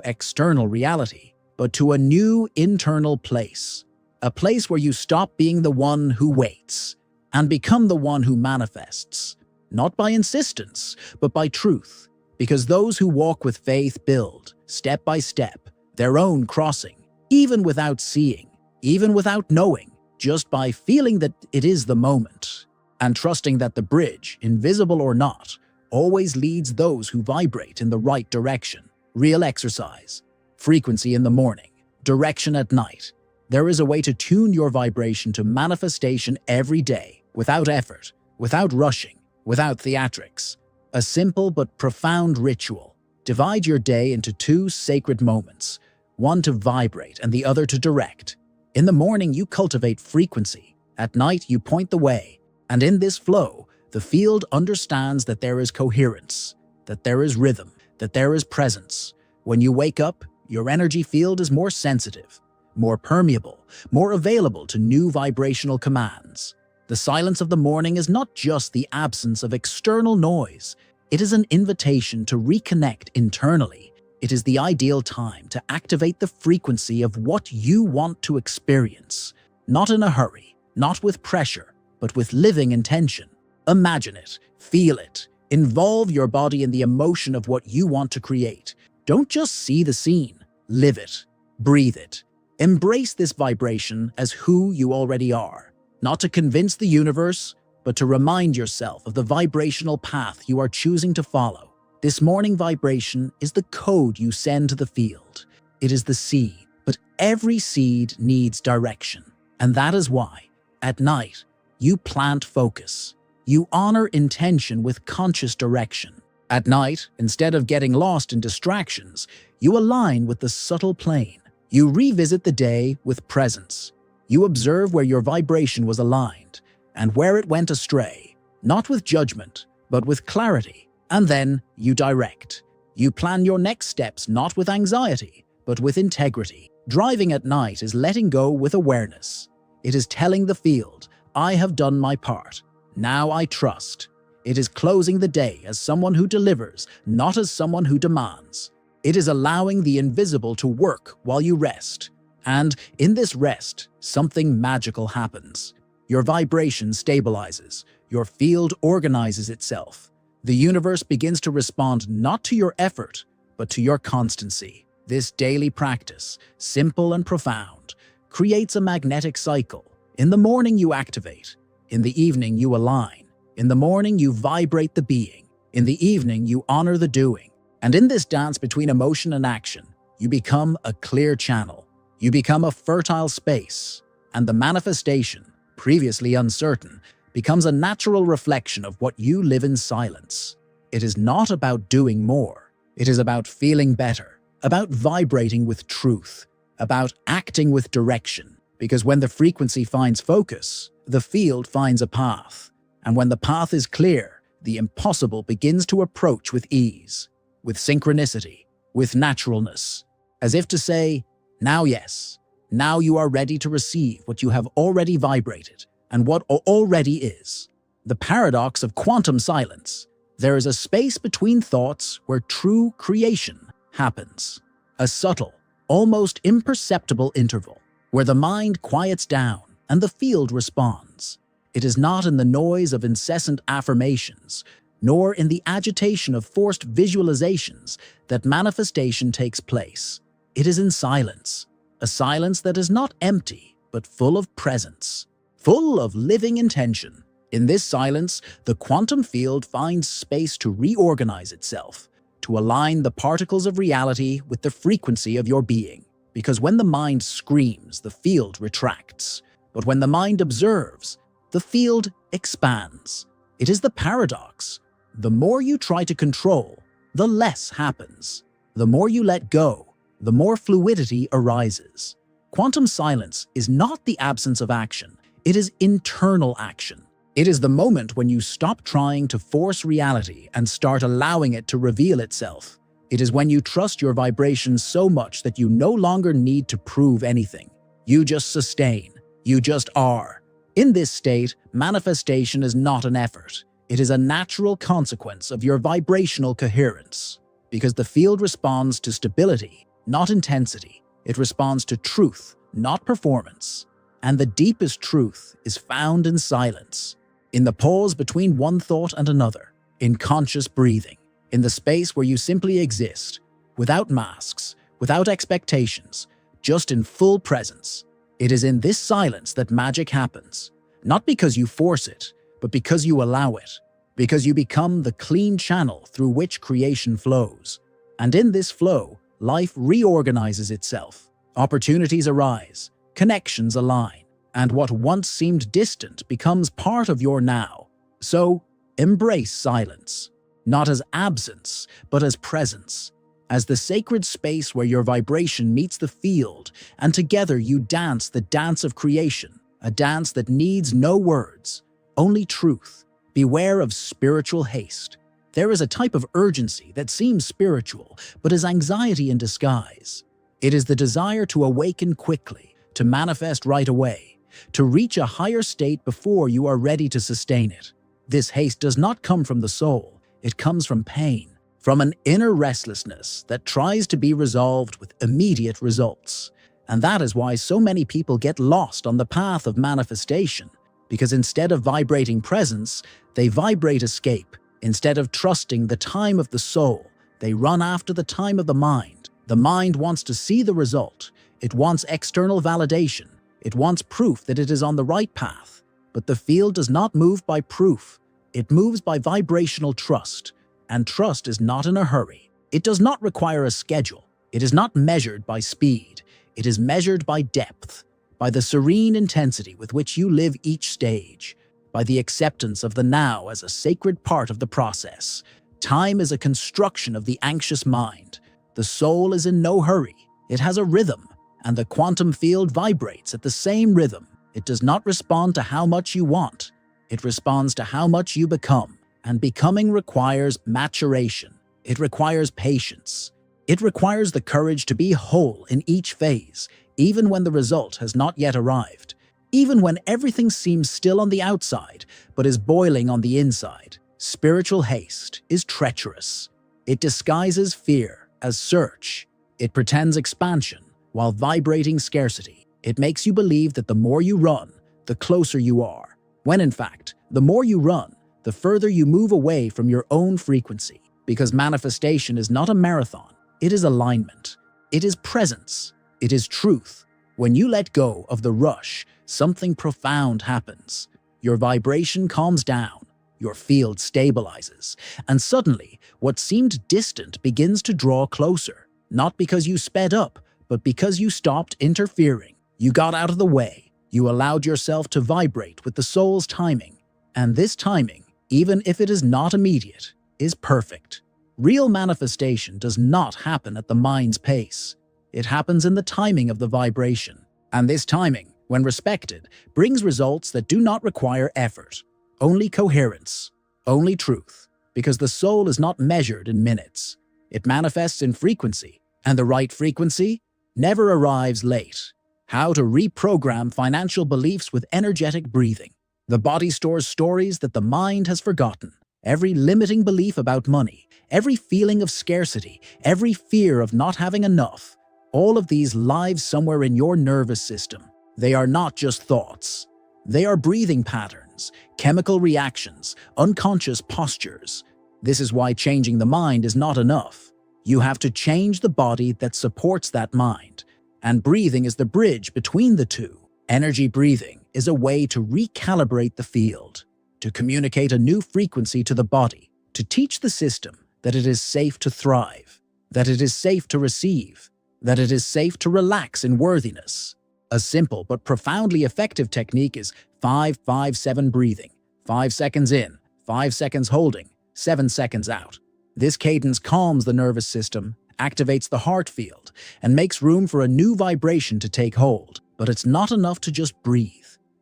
external reality, but to a new internal place. A place where you stop being the one who waits, and become the one who manifests, not by insistence, but by truth, because those who walk with faith build, step by step, their own crossing, even without seeing, even without knowing, just by feeling that it is the moment, and trusting that the bridge, invisible or not, always leads those who vibrate in the right direction. Real exercise, frequency in the morning, direction at night. There is a way to tune your vibration to manifestation every day, without effort, without rushing, without theatrics. A simple but profound ritual. Divide your day into two sacred moments, one to vibrate and the other to direct. In the morning, you cultivate frequency. At night, you point the way. And in this flow, the field understands that there is coherence, that there is rhythm, that there is presence. When you wake up, your energy field is more sensitive, more permeable, more available to new vibrational commands. The silence of the morning is not just the absence of external noise. It is an invitation to reconnect internally. It is the ideal time to activate the frequency of what you want to experience. Not in a hurry, not with pressure, but with living intention. Imagine it, feel it, involve your body in the emotion of what you want to create. Don't just see the scene, live it, breathe it. Embrace this vibration as who you already are, not to convince the universe, but to remind yourself of the vibrational path you are choosing to follow. This morning vibration is the code you send to the field. It is the seed, but every seed needs direction. And that is why, at night, you plant focus. You honor intention with conscious direction. At night, instead of getting lost in distractions, you align with the subtle plane. You revisit the day with presence. You observe where your vibration was aligned and where it went astray, not with judgment, but with clarity. And then you direct. You plan your next steps not with anxiety, but with integrity. Driving at night is letting go with awareness. It is telling the field, I have done my part. Now I trust. It is closing the day as someone who delivers, not as someone who demands. It is allowing the invisible to work while you rest. And in this rest, something magical happens. Your vibration stabilizes. Your field organizes itself. The universe begins to respond not to your effort, but to your constancy. This daily practice, simple and profound, creates a magnetic cycle. In the morning you activate. In the evening you align. In the morning you vibrate the being. In the evening you honor the doing. And in this dance between emotion and action, you become a clear channel. You become a fertile space. And the manifestation, previously uncertain, becomes a natural reflection of what you live in silence. It is not about doing more. It is about feeling better, about vibrating with truth, about acting with direction. Because when the frequency finds focus, the field finds a path. And when the path is clear, the impossible begins to approach with ease, with synchronicity, with naturalness, as if to say, now yes, now you are ready to receive what you have already vibrated and what already is. The paradox of quantum silence. There is a space between thoughts where true creation happens. A subtle, almost imperceptible interval where the mind quiets down and the field responds. It is not in the noise of incessant affirmations, nor in the agitation of forced visualizations that manifestation takes place. It is in silence, a silence that is not empty, but full of presence, full of living intention. In this silence, the quantum field finds space to reorganize itself, to align the particles of reality with the frequency of your being. Because when the mind screams, the field retracts. But when the mind observes, the field expands. It is the paradox. The more you try to control, the less happens. The more you let go, the more fluidity arises. Quantum silence is not the absence of action. It is internal action. It is the moment when you stop trying to force reality and start allowing it to reveal itself. It is when you trust your vibrations so much that you no longer need to prove anything. You just sustain. You just are. In this state, manifestation is not an effort. It is a natural consequence of your vibrational coherence. Because the field responds to stability, not intensity. It responds to truth, not performance. And the deepest truth is found in silence. in the pause between one thought and another, in conscious breathing, in the space where you simply exist, without masks, without expectations, just in full presence. It is in this silence that magic happens, not because you force it, but because you allow it, because you become the clean channel through which creation flows. And in this flow, life reorganizes itself. Opportunities arise, connections align, and what once seemed distant becomes part of your now. So, embrace silence, not as absence, but as presence, as the sacred space where your vibration meets the field, and together you dance the dance of creation, a dance that needs no words, only truth. Beware of spiritual haste. There is a type of urgency that seems spiritual, but is anxiety in disguise. It is the desire to awaken quickly, to manifest right away, to reach a higher state before you are ready to sustain it. This haste does not come from the soul, it comes from pain, from an inner restlessness that tries to be resolved with immediate results. And that is why so many people get lost on the path of manifestation, because instead of vibrating presence, they vibrate escape. Instead of trusting the time of the soul, they run after the time of the mind. The mind wants to see the result. It wants external validation. It wants proof that it is on the right path. But the field does not move by proof. It moves by vibrational trust. And trust is not in a hurry. It does not require a schedule. It is not measured by speed. It is measured by depth, by the serene intensity with which you live each stage, by the acceptance of the now as a sacred part of the process. Time is a construction of the anxious mind. The soul is in no hurry. It has a rhythm, and the quantum field vibrates at the same rhythm. It does not respond to how much you want. It responds to how much you become. And becoming requires maturation. It requires patience. It requires the courage to be whole in each phase, even when the result has not yet arrived. Even when everything seems still on the outside, but is boiling on the inside. Spiritual haste is treacherous. It disguises fear as search. It pretends expansion while vibrating scarcity. It makes you believe that the more you run, the closer you are, when in fact, the more you run, the further you move away from your own frequency. Because manifestation is not a marathon, it is alignment. It is presence. It is truth. When you let go of the rush, something profound happens. Your vibration calms down, your field stabilizes, and suddenly what seemed distant begins to draw closer. Not because you sped up, but because you stopped interfering. You got out of the way. You allowed yourself to vibrate with the soul's timing. And this timing, even if it is not immediate, is perfect. Real manifestation does not happen at the mind's pace. It happens in the timing of the vibration. And this timing, when respected, brings results that do not require effort. Only coherence. Only truth. Because the soul is not measured in minutes. It manifests in frequency. And the right frequency never arrives late. How to reprogram financial beliefs with energetic breathing. The body stores stories that the mind has forgotten. Every limiting belief about money, every feeling of scarcity, every fear of not having enough. All of these live somewhere in your nervous system. They are not just thoughts. They are breathing patterns, chemical reactions, unconscious postures. This is why changing the mind is not enough. You have to change the body that supports that mind. And breathing is the bridge between the two. Energy breathing is a way to recalibrate the field, to communicate a new frequency to the body, to teach the system that it is safe to thrive, that it is safe to receive, that it is safe to relax in worthiness. A simple but profoundly effective technique is 5-5-7 breathing. 5 seconds in, 5 seconds holding, 7 seconds out. This cadence calms the nervous system, activates the heart field, and makes room for a new vibration to take hold. But it's not enough to just breathe.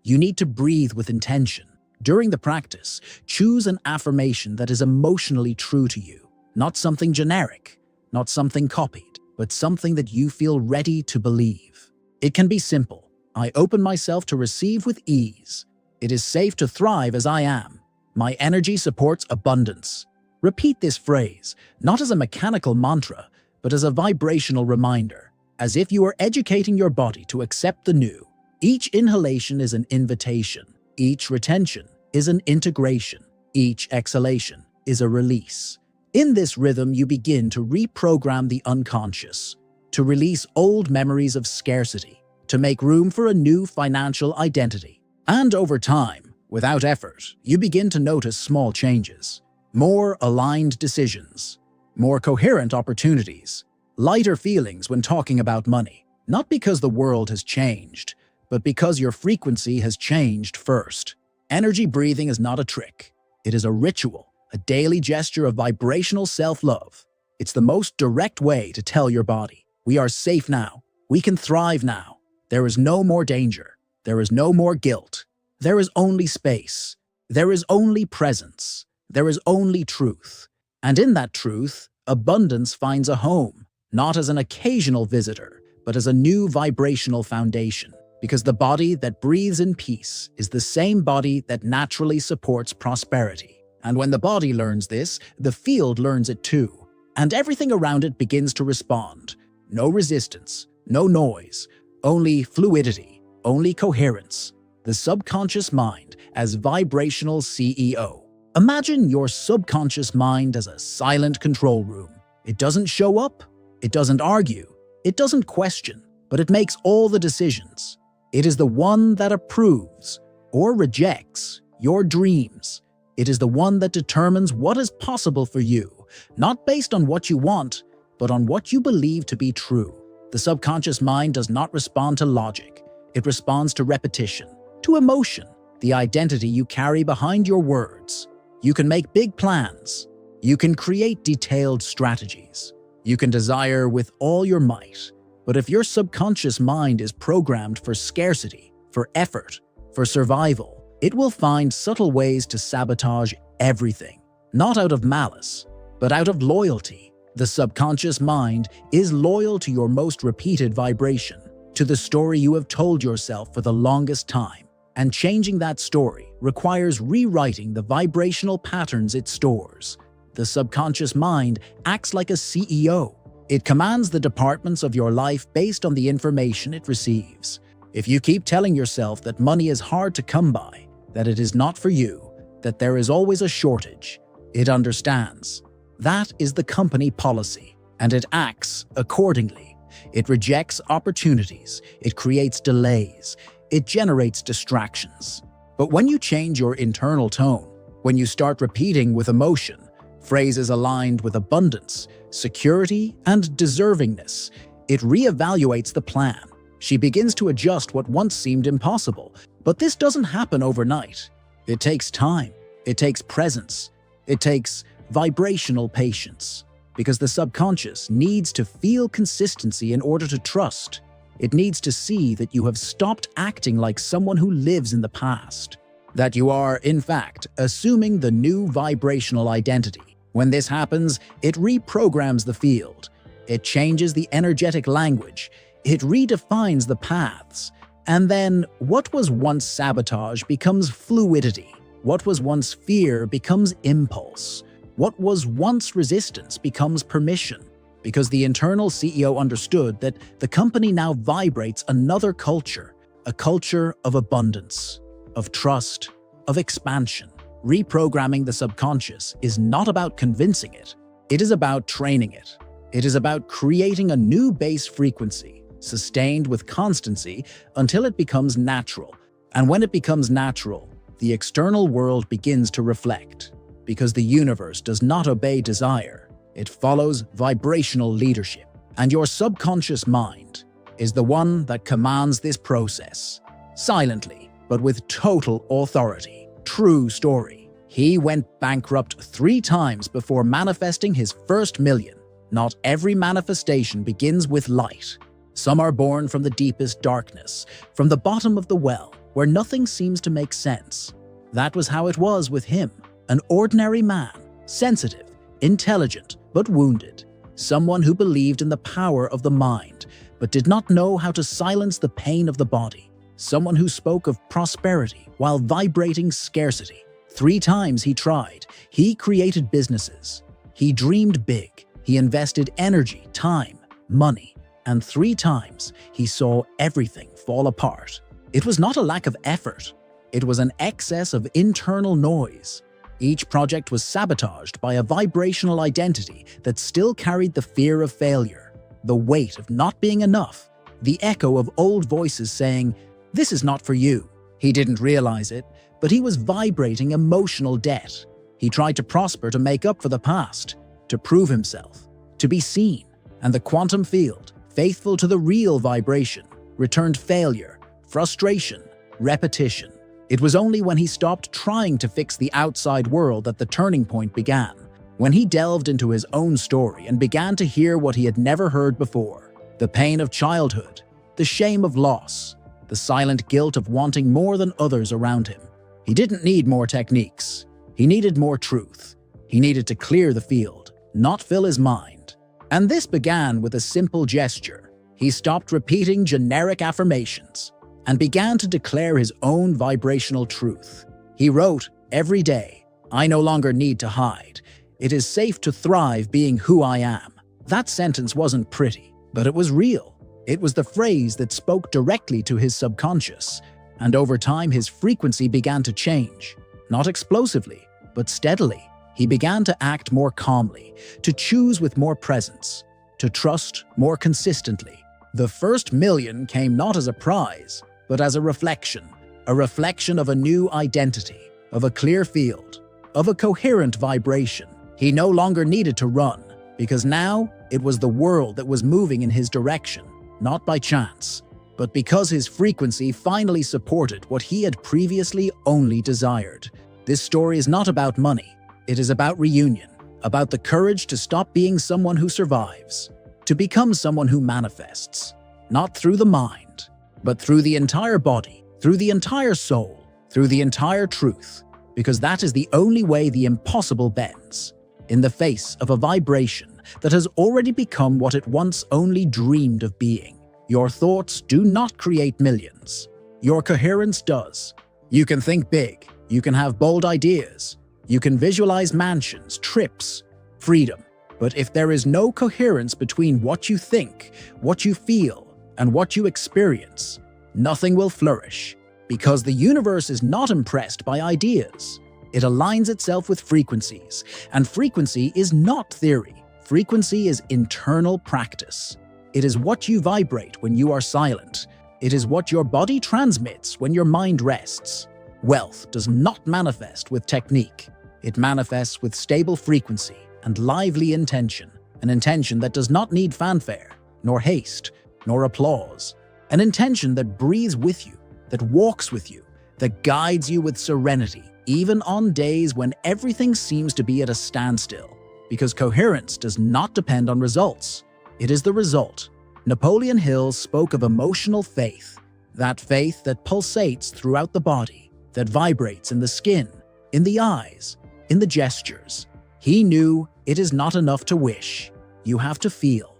You need to breathe with intention. During the practice, choose an affirmation that is emotionally true to you. Not something generic, not something copied, but something that you feel ready to believe. It can be simple. I open myself to receive with ease. It is safe to thrive as I am. My energy supports abundance. Repeat this phrase, not as a mechanical mantra, but as a vibrational reminder, as if you are educating your body to accept the new. Each inhalation is an invitation. Each retention is an integration. Each exhalation is a release. In this rhythm, you begin to reprogram the unconscious, to release old memories of scarcity, to make room for a new financial identity. And over time, without effort, you begin to notice small changes. More aligned decisions, more coherent opportunities, lighter feelings when talking about money. Not because the world has changed, but because your frequency has changed first. Energy breathing is not a trick. It is a ritual, a daily gesture of vibrational self-love. It's the most direct way to tell your body, we are safe now. We can thrive now. There is no more danger. There is no more guilt. There is only space. There is only presence. There is only truth. And in that truth, abundance finds a home, not as an occasional visitor, but as a new vibrational foundation. Because the body that breathes in peace is the same body that naturally supports prosperity. And when the body learns this, the field learns it too. And everything around it begins to respond. No resistance, no noise, only fluidity, only coherence. The subconscious mind as vibrational CEO. Imagine your subconscious mind as a silent control room. It doesn't show up, it doesn't argue, it doesn't question, but it makes all the decisions. It is the one that approves or rejects your dreams. It is the one that determines what is possible for you, not based on what you want, but on what you believe to be true. The subconscious mind does not respond to logic. It responds to repetition, to emotion, the identity you carry behind your words. You can make big plans. You can create detailed strategies. You can desire with all your might. But if your subconscious mind is programmed for scarcity, for effort, for survival, it will find subtle ways to sabotage everything. Not out of malice, but out of loyalty. The subconscious mind is loyal to your most repeated vibration, to the story you have told yourself for the longest time. And changing that story requires rewriting the vibrational patterns it stores. The subconscious mind acts like a CEO. It commands the departments of your life based on the information it receives. If you keep telling yourself that money is hard to come by, that it is not for you, that there is always a shortage, it understands. That is the company policy, and it acts accordingly. It rejects opportunities, it creates delays, it generates distractions. But when you change your internal tone, when you start repeating with emotion, phrases aligned with abundance, security, and deservingness, it reevaluates the plan. She begins to adjust what once seemed impossible. But this doesn't happen overnight. It takes time. It takes presence. It takes vibrational patience. Because the subconscious needs to feel consistency in order to trust. It needs to see that you have stopped acting like someone who lives in the past. That you are, in fact, assuming the new vibrational identity. When this happens, it reprograms the field. It changes the energetic language. It redefines the paths. And then, what was once sabotage becomes fluidity. What was once fear becomes impulse. What was once resistance becomes permission. Because the internal CEO understood that the company now vibrates another culture, a culture of abundance, of trust, of expansion. Reprogramming the subconscious is not about convincing it. It is about training it. It is about creating a new base frequency, sustained with constancy until it becomes natural. And when it becomes natural, the external world begins to reflect. Because the universe does not obey desire, it follows vibrational leadership. And your subconscious mind is the one that commands this process, silently, but with total authority. True story. He went bankrupt 3 times before manifesting his first million. Not every manifestation begins with light. Some are born from the deepest darkness, from the bottom of the well, where nothing seems to make sense. That was how it was with him, an ordinary man, sensitive, intelligent, but wounded. Someone who believed in the power of the mind, but did not know how to silence the pain of the body. Someone who spoke of prosperity while vibrating scarcity. 3 times he tried. He created businesses. He dreamed big. He invested energy, time, money. And 3 times he saw everything fall apart. It was not a lack of effort. It was an excess of internal noise. Each project was sabotaged by a vibrational identity that still carried the fear of failure, the weight of not being enough, the echo of old voices saying, "This is not for you." He didn't realize it, but he was vibrating emotional debt. He tried to prosper to make up for the past, to prove himself, to be seen, and the quantum field, faithful to the real vibration, returned failure, frustration, repetition. It was only when he stopped trying to fix the outside world that the turning point began, when he delved into his own story and began to hear what he had never heard before: the pain of childhood, the shame of loss, the silent guilt of wanting more than others around him. He didn't need more techniques. He needed more truth. He needed to clear the field, not fill his mind. And this began with a simple gesture. He stopped repeating generic affirmations and began to declare his own vibrational truth. He wrote every day, "I no longer need to hide. It is safe to thrive being who I am." That sentence wasn't pretty, but it was real. It was the phrase that spoke directly to his subconscious, and over time his frequency began to change. Not explosively, but steadily. He began to act more calmly, to choose with more presence, to trust more consistently. The first million came not as a prize, but as a reflection of a new identity, of a clear field, of a coherent vibration. He no longer needed to run, because now it was the world that was moving in his direction, not by chance, but because his frequency finally supported what he had previously only desired. This story is not about money. It is about reunion, about the courage to stop being someone who survives, to become someone who manifests, not through the mind, but through the entire body, through the entire soul, through the entire truth, because that is the only way the impossible bends, in the face of a vibration that has already become what it once only dreamed of being. Your thoughts do not create millions. Your coherence does. You can think big. You can have bold ideas. You can visualize mansions, trips, freedom. But if there is no coherence between what you think, what you feel, and what you experience, nothing will flourish, because the universe is not impressed by ideas. It aligns itself with frequencies, and frequency is not theory. Frequency is internal practice. It is what you vibrate when you are silent. It is what your body transmits when your mind rests. Wealth does not manifest with technique. It manifests with stable frequency and lively intention, an intention that does not need fanfare, nor haste, nor applause, an intention that breathes with you, that walks with you, that guides you with serenity, even on days when everything seems to be at a standstill, because coherence does not depend on results. It is the result. Napoleon Hill spoke of emotional faith, that faith that pulsates throughout the body, that vibrates in the skin, in the eyes, in the gestures. He knew it is not enough to wish. You have to feel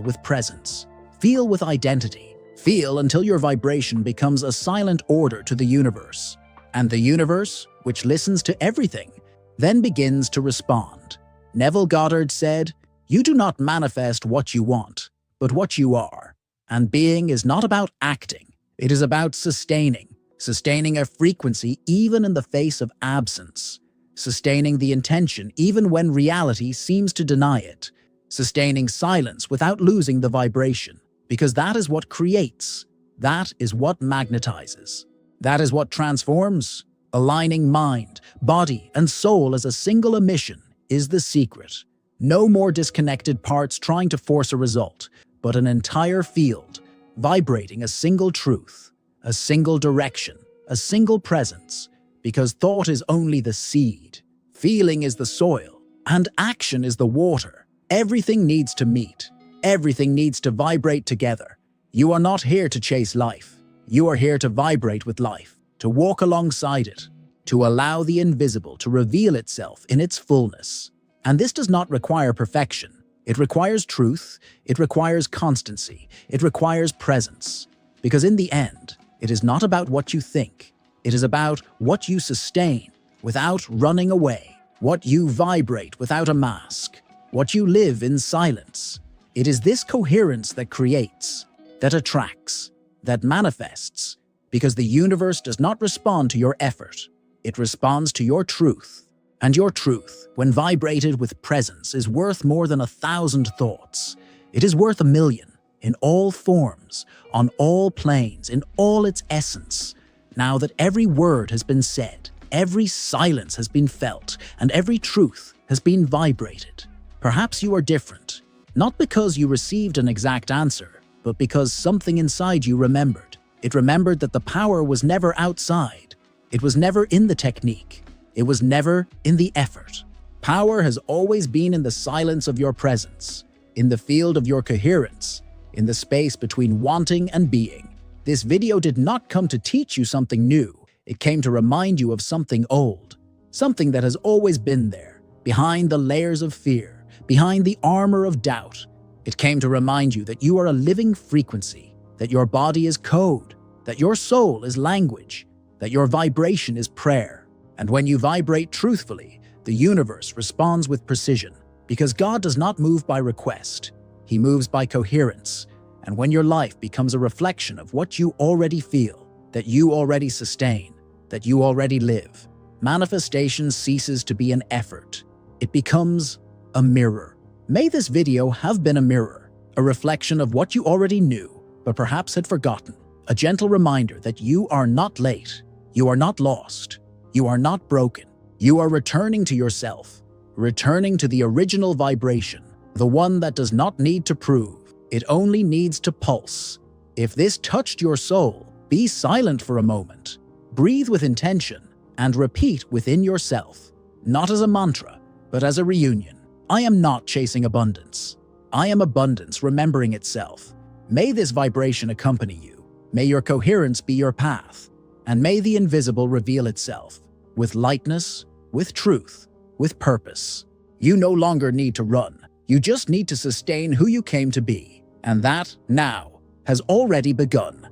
with presence, feel with identity, feel until your vibration becomes a silent order to the universe. And the universe, which listens to everything, then begins to respond. Neville Goddard said, "You do not manifest what you want, but what you are." And being is not about acting. It is about sustaining a frequency even in the face of absence, sustaining the intention even when reality seems to deny it, sustaining silence without losing the vibration, because that is what creates, that is what magnetizes, that is what transforms. Aligning mind, body, and soul as a single emission is the secret. No more disconnected parts trying to force a result, but an entire field, vibrating a single truth, a single direction, a single presence, because thought is only the seed, feeling is the soil, and action is the water. Everything needs to meet. Everything needs to vibrate together. You are not here to chase life. You are here to vibrate with life, to walk alongside it, to allow the invisible to reveal itself in its fullness. And this does not require perfection. It requires truth, it requires constancy, it requires presence. Because in the end, it is not about what you think. It is about what you sustain without running away, what you vibrate without a mask, what you live in silence. It is this coherence that creates, that attracts, that manifests, Because the universe does not respond to your effort. It responds to your truth. And your truth, when vibrated with presence, is worth more than 1,000 thoughts. It is worth 1,000,000, in all forms, on all planes, in all its essence. Now that every word has been said, every silence has been felt, and every truth has been vibrated, perhaps you are different, not because you received an exact answer, but because something inside you remembered. It remembered that the power was never outside. It was never in the technique. It was never in the effort. Power has always been in the silence of your presence, in the field of your coherence, in the space between wanting and being. This video did not come to teach you something new. It came to remind you of something old, something that has always been there, behind the layers of fear, behind the armor of doubt. It came to remind you that you are a living frequency, that your body is code, that your soul is language, that your vibration is prayer. And when you vibrate truthfully, the universe responds with precision, because God does not move by request. He moves by coherence. And when your life becomes a reflection of what you already feel, that you already sustain, that you already live, manifestation ceases to be an effort. It becomes a mirror. May this video have been a mirror, a reflection of what you already knew, but perhaps had forgotten. A gentle reminder that you are not late, you are not lost, you are not broken. You are returning to yourself, returning to the original vibration, the one that does not need to prove, it only needs to pulse. If this touched your soul, be silent for a moment, breathe with intention, and repeat within yourself, not as a mantra, but as a reunion. I am not chasing abundance. I am abundance remembering itself. May this vibration accompany you. May your coherence be your path. And may the invisible reveal itself, with lightness, with truth, with purpose. You no longer need to run. You just need to sustain who you came to be. And that, now, has already begun.